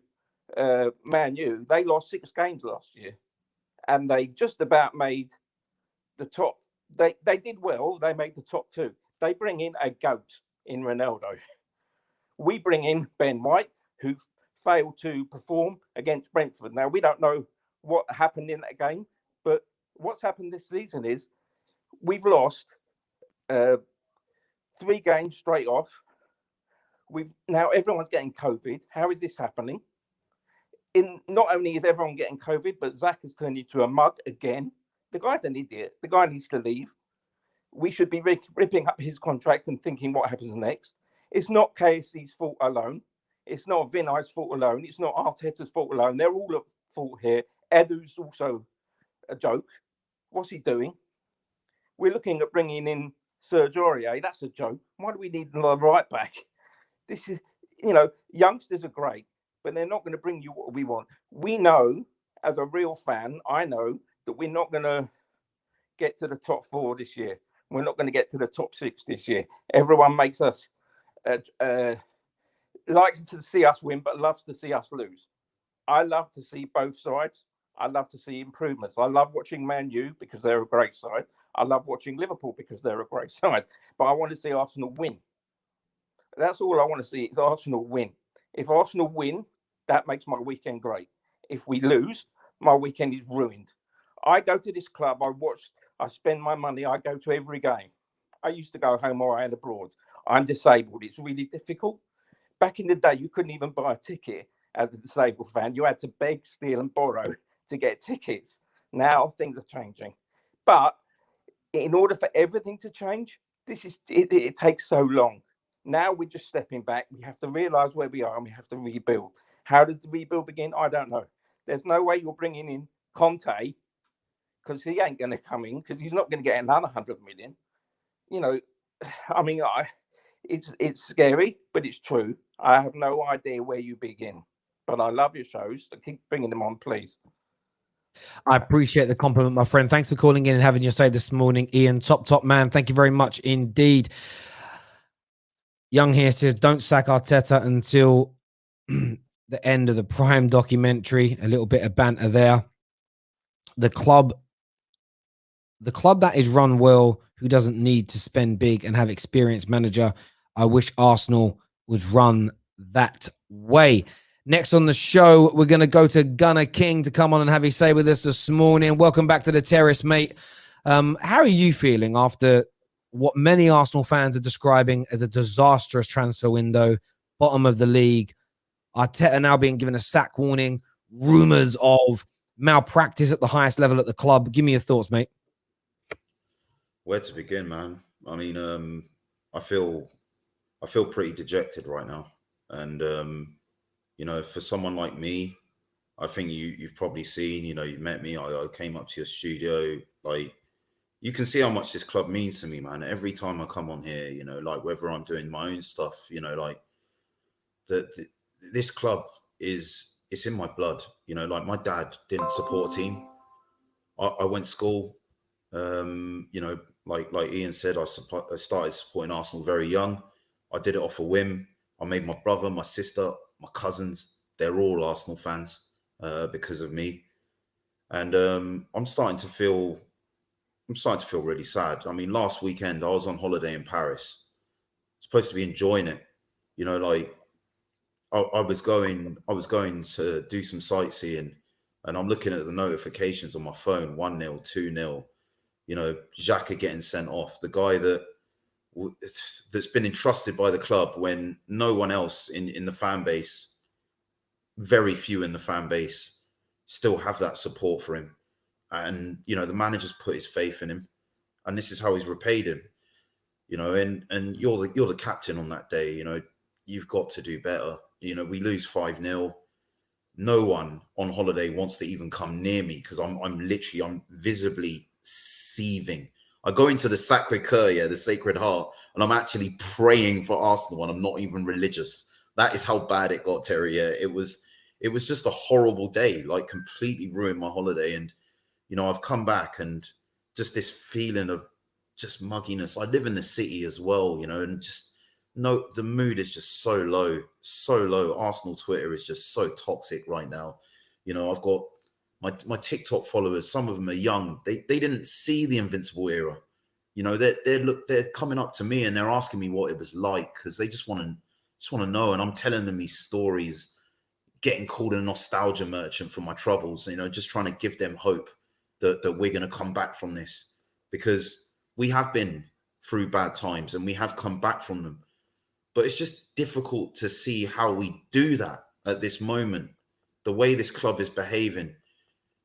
Man U. They lost 6 games last year and they just about made the top. They did well, they made the top 2. They bring in a goat in Ronaldo. We bring in Ben White, who failed to perform against Brentford. Now, we don't know what happened in that game, but what's happened this season is we've lost 3 games straight off. Now everyone's getting COVID. How is this happening? Not only is everyone getting COVID, but Zach has turned into a mug again. The guy's an idiot. The guy needs to leave. We should be ripping up his contract and thinking what happens next. It's not KSC's fault alone. It's not Vinay's fault alone. It's not Arteta's fault alone. They're all at fault here. Edu's also a joke. What's he doing? We're looking at bringing in Serge Aurier. That's a joke. Why do we need another right back? This is, youngsters are great, but they're not going to bring you what we want. We know, as a real fan, I know that we're not going to get to the top 4 this year. We're not going to get to the top 6 this year. Everyone makes us likes to see us win, but loves to see us lose. I love to see both sides. I love to see improvements. I love watching Man U because they're a great side. I love watching Liverpool because they're a great side. But I want to see Arsenal win. That's all I want to see is Arsenal win. If Arsenal win, that makes my weekend great. If we lose, my weekend is ruined. I go to this club, I spend my money, I go to every game. I used to go home or I had abroad. I'm disabled. It's really difficult. Back in the day, you couldn't even buy a ticket as a disabled fan. You had to beg, steal, and borrow to get tickets. Now things are changing. But in order for everything to change, it takes so long. Now we're just stepping back. We have to realize where we are and we have to rebuild. How does the rebuild begin? I don't know. There's no way you're bringing in Conte because he ain't going to come in because he's not going to get another 100 million. You know, I mean, it's scary, but it's true. I have no idea where you begin, but I love your shows. So keep bringing them on, please. I appreciate the compliment, my friend. Thanks for calling in and having your say this morning, Ian. Top man. Thank you very much indeed. Young here says, don't sack Arteta until the end of the Prime documentary. A little bit of banter there. The club that is run well, who doesn't need to spend big and have experienced manager. I wish Arsenal was run that way. Next on the show, we're going to go to Gunnar King to come on and have his say with us this morning. Welcome back to the Terrace, mate. How are you feeling after what many Arsenal fans are describing as a disastrous transfer window, bottom of the league? Arteta now being given a sack warning, rumors of malpractice at the highest level at the club. Give me your thoughts, mate. Where to begin, man? I mean, I feel pretty dejected right now. And, you know, for someone like me, I think you've probably seen, you know, you met me. I came up to your studio. Like, you can see how much this club means to me, man. Every time I come on here, you know, like whether I'm doing my own stuff, you know, like this club it's in my blood. You know, like my dad didn't support a team. I went to school, you know, like Ian said, I started supporting Arsenal very young. I did it off a whim. I made my brother, my sister, my cousins, they're all Arsenal fans because of me. And I'm starting to feel really sad. I mean, last weekend I was on holiday in Paris. Supposed to be enjoying it. You know, like I was going to do some sightseeing, and I'm looking at the notifications on my phone, 1-0, 2-0. You know, Xhaka getting sent off, the guy that's been entrusted by the club when no one else in the fan base, very few in the fan base, still have that support for him. And, you know, the manager's put his faith in him, and this is how he's repaid him. You know, and you're the captain on that day. You know, you've got to do better. You know, we lose 5-0. No one on holiday wants to even come near me because I'm visibly seething. I go into the Sacré-Cœur, the Sacred Heart, and I'm actually praying for Arsenal, and I'm not even religious. That is how bad it got, Terry. Yeah, it was just a horrible day, like completely ruined my holiday. And, you know, I've come back and just this feeling of just mugginess. I live in the city as well, you know, and just the mood is just so low. Arsenal Twitter is just so toxic right now. You know, I've got my TikTok followers, some of them are young. They didn't see the Invincible era. You know, they're coming up to me and they're asking me what it was like because they just want to know. And I'm telling them these stories, getting called a nostalgia merchant for my troubles, you know, just trying to give them hope that we're going to come back from this, because we have been through bad times and we have come back from them. But it's just difficult to see how we do that at this moment, the way this club is behaving.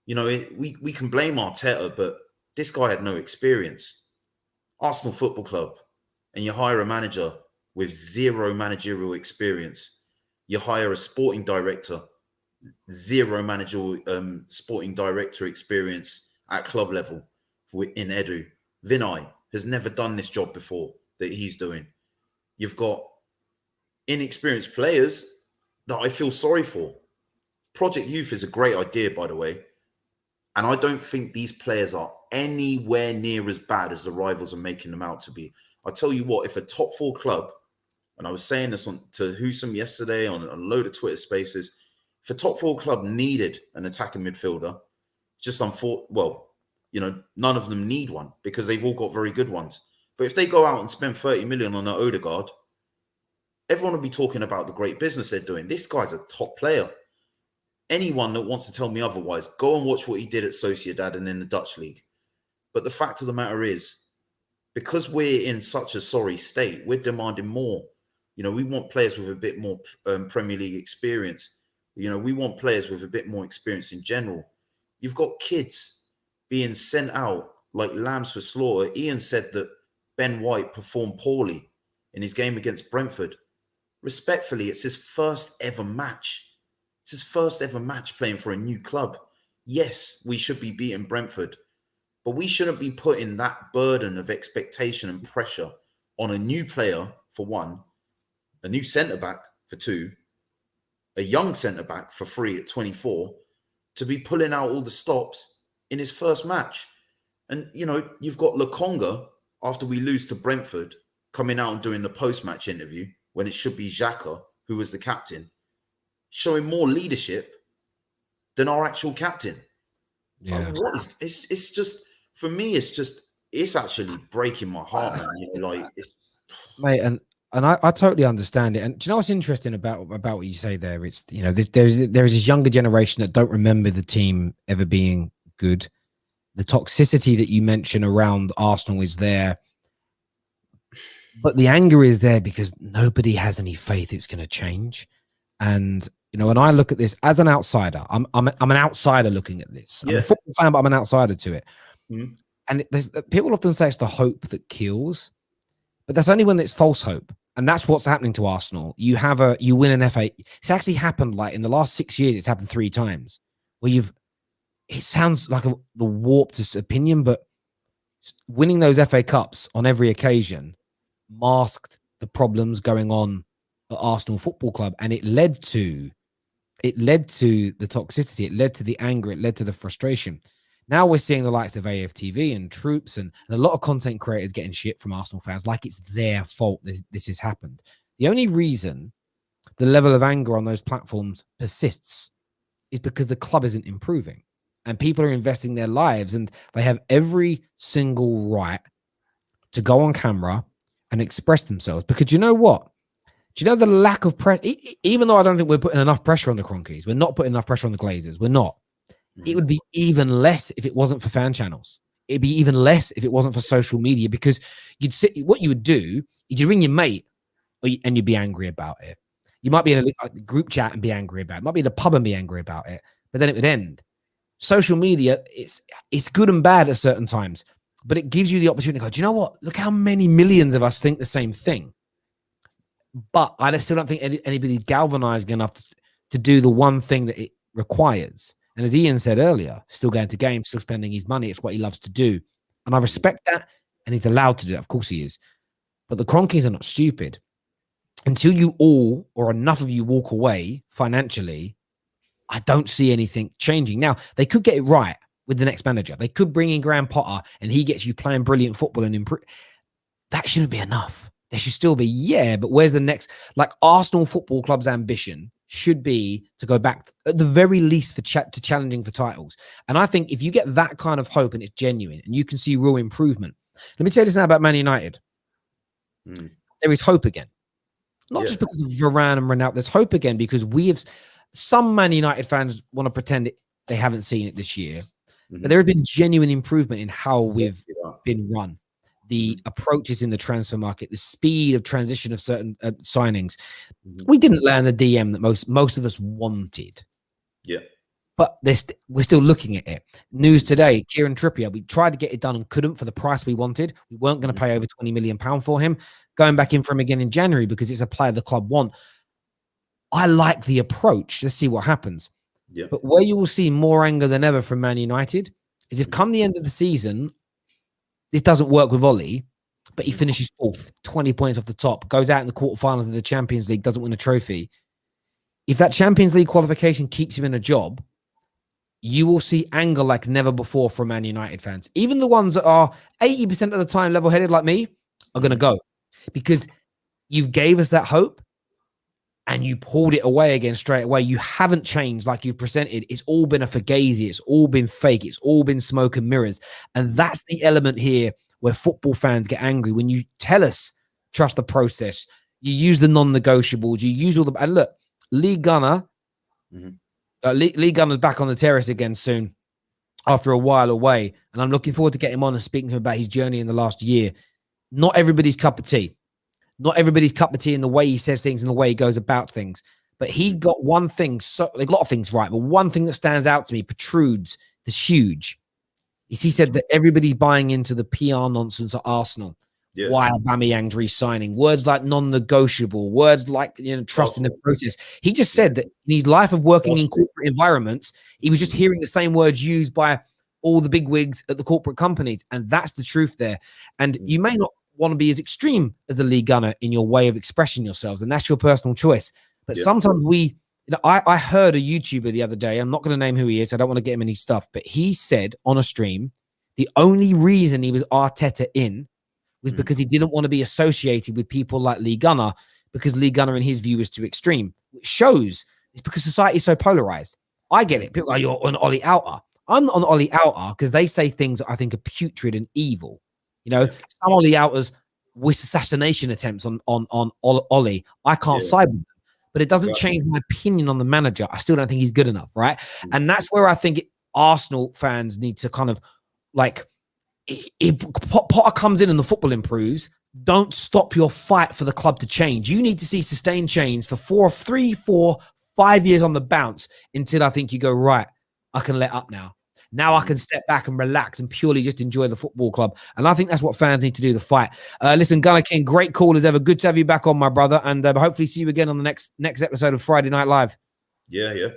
You know, we can blame Arteta, but this guy had no experience. Arsenal Football Club, and you hire a manager with zero managerial experience. You hire a sporting director, zero managerial sporting director experience at club level in Edu. Vinay has never done this job before that he's doing. You've got inexperienced players that I feel sorry for. Project Youth is a great idea, by the way. And I don't think these players are anywhere near as bad as the rivals are making them out to be. I tell you what, if a top 4 club, and I was saying this to Husam yesterday on a load of Twitter spaces, if a top 4 club needed an attacking midfielder, just well, none of them need one because they've all got very good ones. But if they go out and spend 30 million on an Odegaard, everyone will be talking about the great business they're doing. This guy's a top player. Anyone that wants to tell me otherwise, go and watch what he did at Sociedad and in the Dutch league. But the fact of the matter is, because we're in such a sorry state, we're demanding more. We want players with a bit more Premier League experience. We want players with a bit more experience in general. You've got kids being sent out like lambs for slaughter. Ian said that Ben White performed poorly in his game against Brentford. Respectfully, it's his first ever match. It's his first ever match playing for a new club. Yes, we should be beating Brentford, but we shouldn't be putting that burden of expectation and pressure on a new player, for one, a new centre-back, for two, a young centre-back, for three, at 24, to be pulling out all the stops in his first match. And, you've got Lokonga, after we lose to Brentford, coming out and doing the post-match interview, when it should be Xhaka, who was the captain, showing more leadership than our actual captain. Yeah. It's just, for me, it's actually breaking my heart, man. Mate, and I totally understand it. And do you know what's interesting about what you say there? It's, there's this younger generation that don't remember the team ever being good. The toxicity that you mention around Arsenal is there, but the anger is there because nobody has any faith it's going to change. And when I look at this as an outsider, I'm an outsider looking at this. I'm a football fan, but I'm an outsider to it. Mm-hmm. And people often say it's the hope that kills, but that's only when it's false hope. And that's what's happening to Arsenal. You win an FA. It's actually happened like in the last 6 years. It's happened 3 times where it sounds like the warped opinion, but winning those FA Cups on every occasion masked the problems going on at Arsenal Football Club, and it led to the toxicity, it led to the anger, it led to the frustration. Now we're seeing the likes of aftv and Troops and a lot of content creators getting shit from Arsenal fans like it's their fault this has happened. The only reason the level of anger on those platforms persists is because the club isn't improving and people are investing their lives, and they have every single right to go on camera and express themselves. Because you know what? Do you know the lack of pressure? Even though I don't think we're putting enough pressure on the Cronkies, we're not putting enough pressure on the Glazers. We're not. It would be even less if it wasn't for fan channels. It'd be even less if it wasn't for social media, because what you would do is you ring your mate and you'd be angry about it. You might be in a group chat and be angry about it. Might be in a pub and be angry about it, but then it would end. Social media, it's good and bad at certain times, but it gives you the opportunity to go, do you know what? Look how many millions of us think the same thing. But I still don't think anybody's galvanized enough to do the one thing that it requires. And as Ian said earlier, still going to games, still spending his money. It's what he loves to do. And I respect that. And he's allowed to do that. Of course he is. But the Cronkies are not stupid. Until you all or enough of you walk away financially, I don't see anything changing. Now, they could get it right with the next manager. They could bring in Graham Potter and he gets you playing brilliant football and improve. That shouldn't be enough. There should still be, but where's the next? Like Arsenal Football Club's ambition should be to go back at the very least to challenging for titles. And I think if you get that kind of hope and it's genuine and you can see real improvement. Let me tell you this now about Man United. There is hope again. Not just because of Varane and Ronaldo. There's hope again because some Man United fans want to pretend they haven't seen it this year. But there has been genuine improvement in how we've been run. The approaches in the transfer market, the speed of transition of certain signings. We didn't land the DM that most of us wanted. Yeah. But we're still looking at it. News today, Kieran Trippier, we tried to get it done and couldn't for the price we wanted. We weren't going to pay over £20 million for him. Going back in for him again in January because it's a player the club want. I like the approach. Let's see what happens. Yeah. But where you will see more anger than ever from Man United is if come the end of the season, this doesn't work with Ollie, but he finishes 4th, 20 points off the top, goes out in the quarterfinals of the Champions League, doesn't win a trophy. If that Champions League qualification keeps him in a job, you will see anger like never before from Man United fans. Even the ones that are 80% of the time level-headed like me are going to go, because you've gave us that hope and you pulled it away again straight away. You haven't changed like you've presented. It's all been a fugazi. It's all been fake. It's all been smoke and mirrors. And that's the element here where football fans get angry. When you tell us, trust the process, you use the non-negotiables, you use all the... And look, Lee Gunner, Lee Gunner's back on the terrace again soon after a while away. And I'm looking forward to getting him on and speaking to him about his journey in the last year. Not everybody's cup of tea. Not everybody's cup of tea in the way he says things and the way he goes about things. But he got one thing, a lot of things right, but one thing that stands out to me, protrudes, that's huge, is he said that everybody's buying into the PR nonsense at Arsenal. Yeah. Why aubameyang's re-signing? Words like non-negotiable, words like, you know, trust in the process. He just said that in his life of working in corporate environments, he was just hearing the same words used by all the big wigs at the corporate companies. And that's the truth there. And you may not want to be as extreme as the Lee Gunner in your way of expressing yourselves, and that's your personal choice. But sometimes I heard a YouTuber the other day, I'm not going to name who he is, I don't want to get him any stuff, but he said on a stream the only reason he was Arteta in was because he didn't want to be associated with people like Lee Gunner, because Lee Gunner in his view was too extreme, which shows it's because society is so polarized. I get it. People are, you're an Ollie Outer. I'm not an Ollie Outer because they say things that I think are putrid and evil. You know, some Ollie Outers wish assassination attempts on Ollie. I can't side with them, but it doesn't change my opinion on the manager. I still don't think he's good enough, right? And that's where I think Arsenal fans need to kind of like, if Potter comes in and the football improves, don't stop your fight for the club to change. You need to see sustained change for 3, 4, 5 years on the bounce until I think you go, right, I can let up now. Now I can step back and relax and purely just enjoy the football club. And I think that's what fans need to do, the fight. Listen, Gunner King, great call as ever. Good to have you back on, my brother. And hopefully see you again on the next episode of Friday Night Live. Yeah.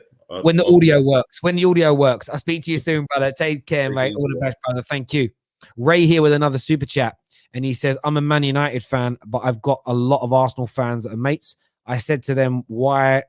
When the audio works. When the audio works. I'll speak to you soon, brother. Take care, mate. All the best, brother. Thank you. Ray here with another super chat. And he says, I'm a Man United fan, but I've got a lot of Arsenal fans that are mates. I said to them, why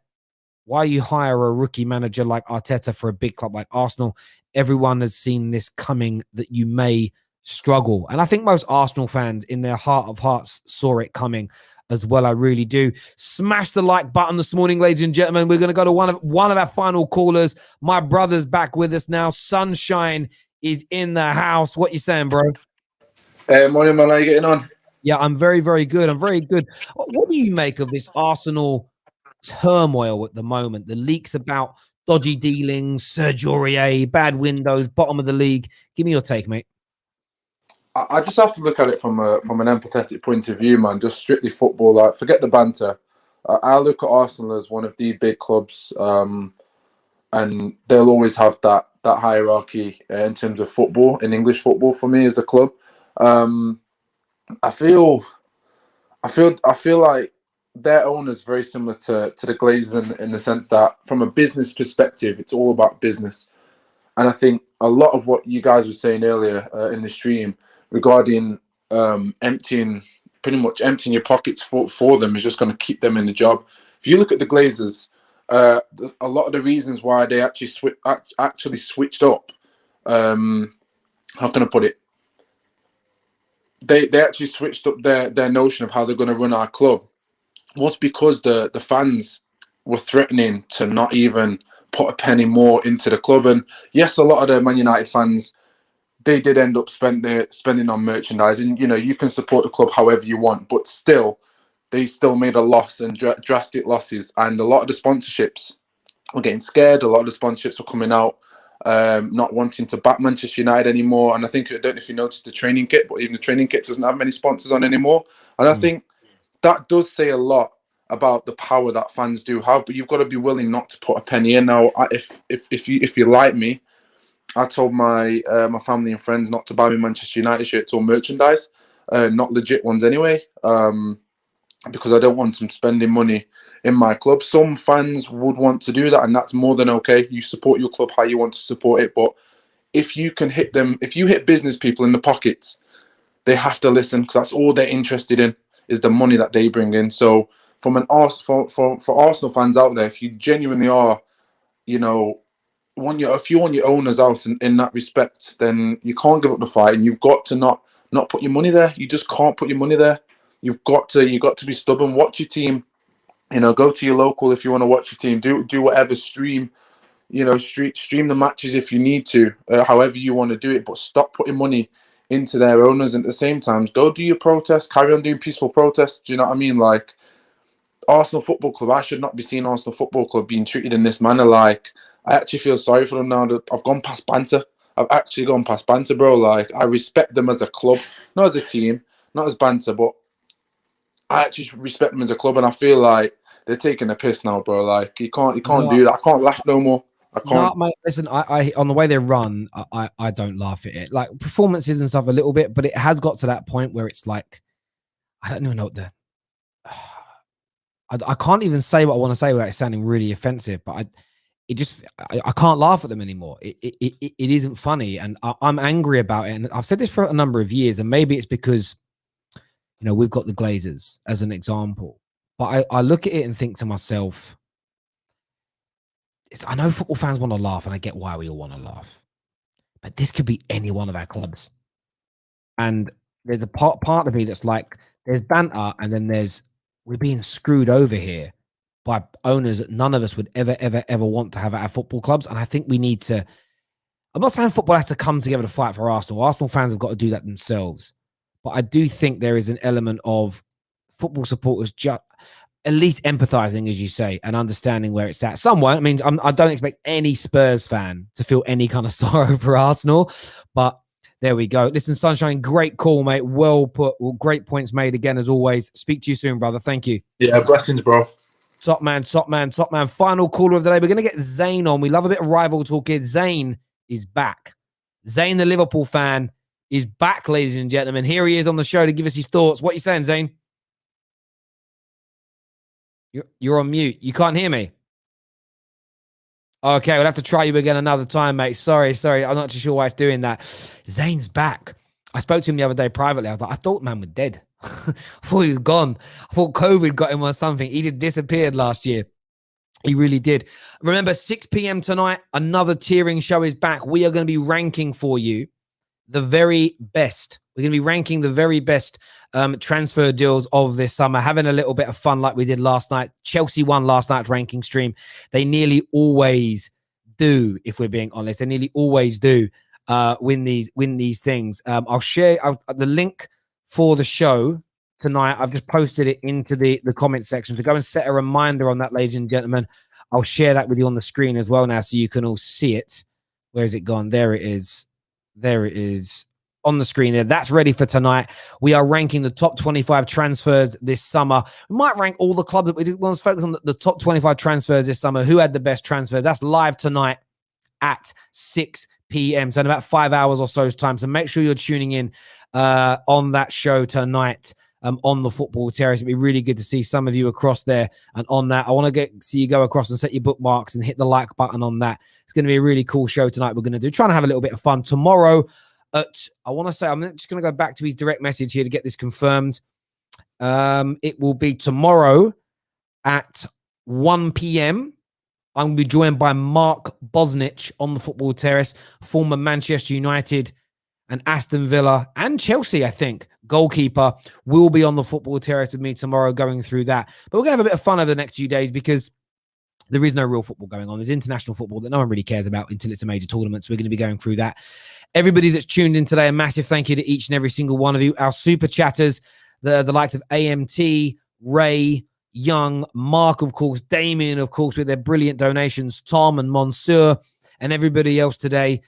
you hire a rookie manager like Arteta for a big club like Arsenal? Everyone has seen this coming, that you may struggle. And I think most Arsenal fans in their heart of hearts saw it coming as well. I really do. Smash the like button this morning, ladies and gentlemen. We're going to go to one of our final callers. My brother's back with us now. Sunshine is in the house. What you saying, bro? Morning, man. How you getting on? Yeah, I'm very, very good. I'm very good. What do you make of this Arsenal turmoil at the moment? The leaks about dodgy dealings, Serge Aurier, bad windows, bottom of the league. Give me your take, mate. I just have to look at it from an empathetic point of view, man. Just strictly football. Like, forget the banter. I look at Arsenal as one of the big clubs, and they'll always have that hierarchy in terms of football, in English football, for me as a club. I feel like their owner's very similar to the Glazers in the sense that from a business perspective, it's all about business. And I think a lot of what you guys were saying earlier in the stream regarding emptying your pockets for them is just going to keep them in the job. If you look at the Glazers, a lot of the reasons why they actually switched up, how can I put it? They actually switched up their notion of how they're going to run our club was because the fans were threatening to not even put a penny more into the club. And yes, a lot of the Man United fans, they did end up spending on merchandise. And, you know, you can support the club however you want, but still, they still made a loss and drastic losses. And a lot of the sponsorships were getting scared. A lot of the sponsorships were coming out, not wanting to back Manchester United anymore. And I don't know if you noticed the training kit, but even the training kit doesn't have many sponsors on anymore. And I think that does say a lot about the power that fans do have, but you've got to be willing not to put a penny in. Now, if you like me, I told my family and friends not to buy me Manchester United shirts or merchandise, not legit ones anyway, because I don't want them spending money in my club. Some fans would want to do that, and that's more than okay. You support your club how you want to support it, but if you hit business people in the pockets, they have to listen because that's all they're interested in is the money that they bring in. So for Arsenal fans out there, if you genuinely are, you know, if you want your owners out in that respect, then you can't give up the fight, and you've got to not put your money there. You just can't put your money there. You got to be stubborn. Watch your team. Go to your local if you want to watch your team. Do whatever. Stream the matches if you need to, however you want to do it. But stop putting money into their owners. And at the same time, go do your protest. Carry on doing peaceful protests. Do you know what I mean? Like, Arsenal Football Club, I should not be seeing Arsenal Football Club being treated in this manner. Like, I actually feel sorry for them now that I've gone past banter. I've actually gone past banter, bro. Like, I respect them as a club, not as a team, not as banter, but I actually respect them as a club, and I feel like they're taking a piss now, bro. Like, you can't do that. I can't laugh no more. I can't. No, mate, listen, I on the way they run, I don't laugh at it. Like, performances and stuff a little bit, but it has got to that point where it's like, I don't even know what I can't even say what I want to say without it sounding really offensive, but I can't laugh at them anymore. It isn't funny, and I'm angry about it. And I've said this for a number of years, and maybe it's because, we've got the Glazers as an example. But I look at it and think to myself, I know football fans want to laugh, and I get why we all want to laugh. But this could be any one of our clubs. And there's a part of me that's like, there's banter, and then we're being screwed over here by owners that none of us would ever want to have at our football clubs. And I think we need to, I'm not saying football has to come together to fight for Arsenal. Arsenal fans have got to do that themselves. But I do think there is an element of football supporters just at least empathizing, as you say, and understanding where it's at. Somewhere, I mean, I don't expect any Spurs fan to feel any kind of sorrow for Arsenal, but there we go. Listen, Sunshine, great call, mate. Well put. Well, great points made again, as always. Speak to you soon, brother. Thank you. Yeah, blessings, bro. Top man. Final caller of the day. We're going to get Zane on. We love a bit of rival talk here. Zane is back. Zane, the Liverpool fan, is back, ladies and gentlemen. Here he is on the show to give us his thoughts. What are you saying, Zane? You're on mute. You can't hear me. Okay, we'll have to try you again another time, mate. Sorry. I'm not too sure why it's doing that. Zane's back. I spoke to him the other day privately. I was like, I thought man was dead. I thought he was gone. I thought COVID got him or something. He just disappeared last year. He really did. Remember, 6 p.m. tonight, another tiering show is back. We are going to be ranking for you the very best. We're going to be ranking the very best transfer deals of this summer, having a little bit of fun like we did last night. Chelsea won last night's ranking stream. They nearly always do, if we're being honest. They nearly always do win these things. I'll share the link for the show tonight. I've just posted it into the comment section. So go and set a reminder on that, ladies and gentlemen. I'll share that with you on the screen as well now so you can all see it. Where's it gone? There it is. There it is on the screen there. That's ready for tonight. We are ranking the top 25 transfers this summer. We might rank all the clubs that we do. Let's focus on the top 25 transfers this summer. Who had the best transfers? That's live tonight at 6 p.m. So in about 5 hours or so's time. So make sure you're tuning in on that show tonight on the Football Terrace. It'd be really good to see some of you across there and on that. I want to see you go across and set your bookmarks and hit the like button on that. It's going to be a really cool show tonight. We're going to do trying to have a little bit of fun tomorrow. I want to say, I'm just going to go back to his direct message here to get this confirmed. It will be tomorrow at 1 p.m. I'm going to be joined by Mark Bosnich on the Football Terrace, former Manchester United and Aston Villa and Chelsea, I think, goalkeeper, will be on the Football Terrace with me tomorrow going through that. But we're going to have a bit of fun over the next few days because there is no real football going on. There's international football that no one really cares about until it's a major tournament. So we're going to be going through that. Everybody that's tuned in today, a massive thank you to each and every single one of you. Our super chatters, the likes of AMT, Ray, Young, Mark, of course, Damien, of course, with their brilliant donations, Tom and Monsieur, and everybody else today.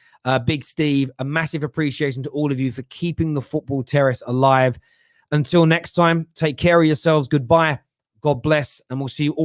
Big Steve, a massive appreciation to all of you for keeping the Football Terrace alive. Until next time, take care of yourselves. Goodbye. God bless. And we'll see you all.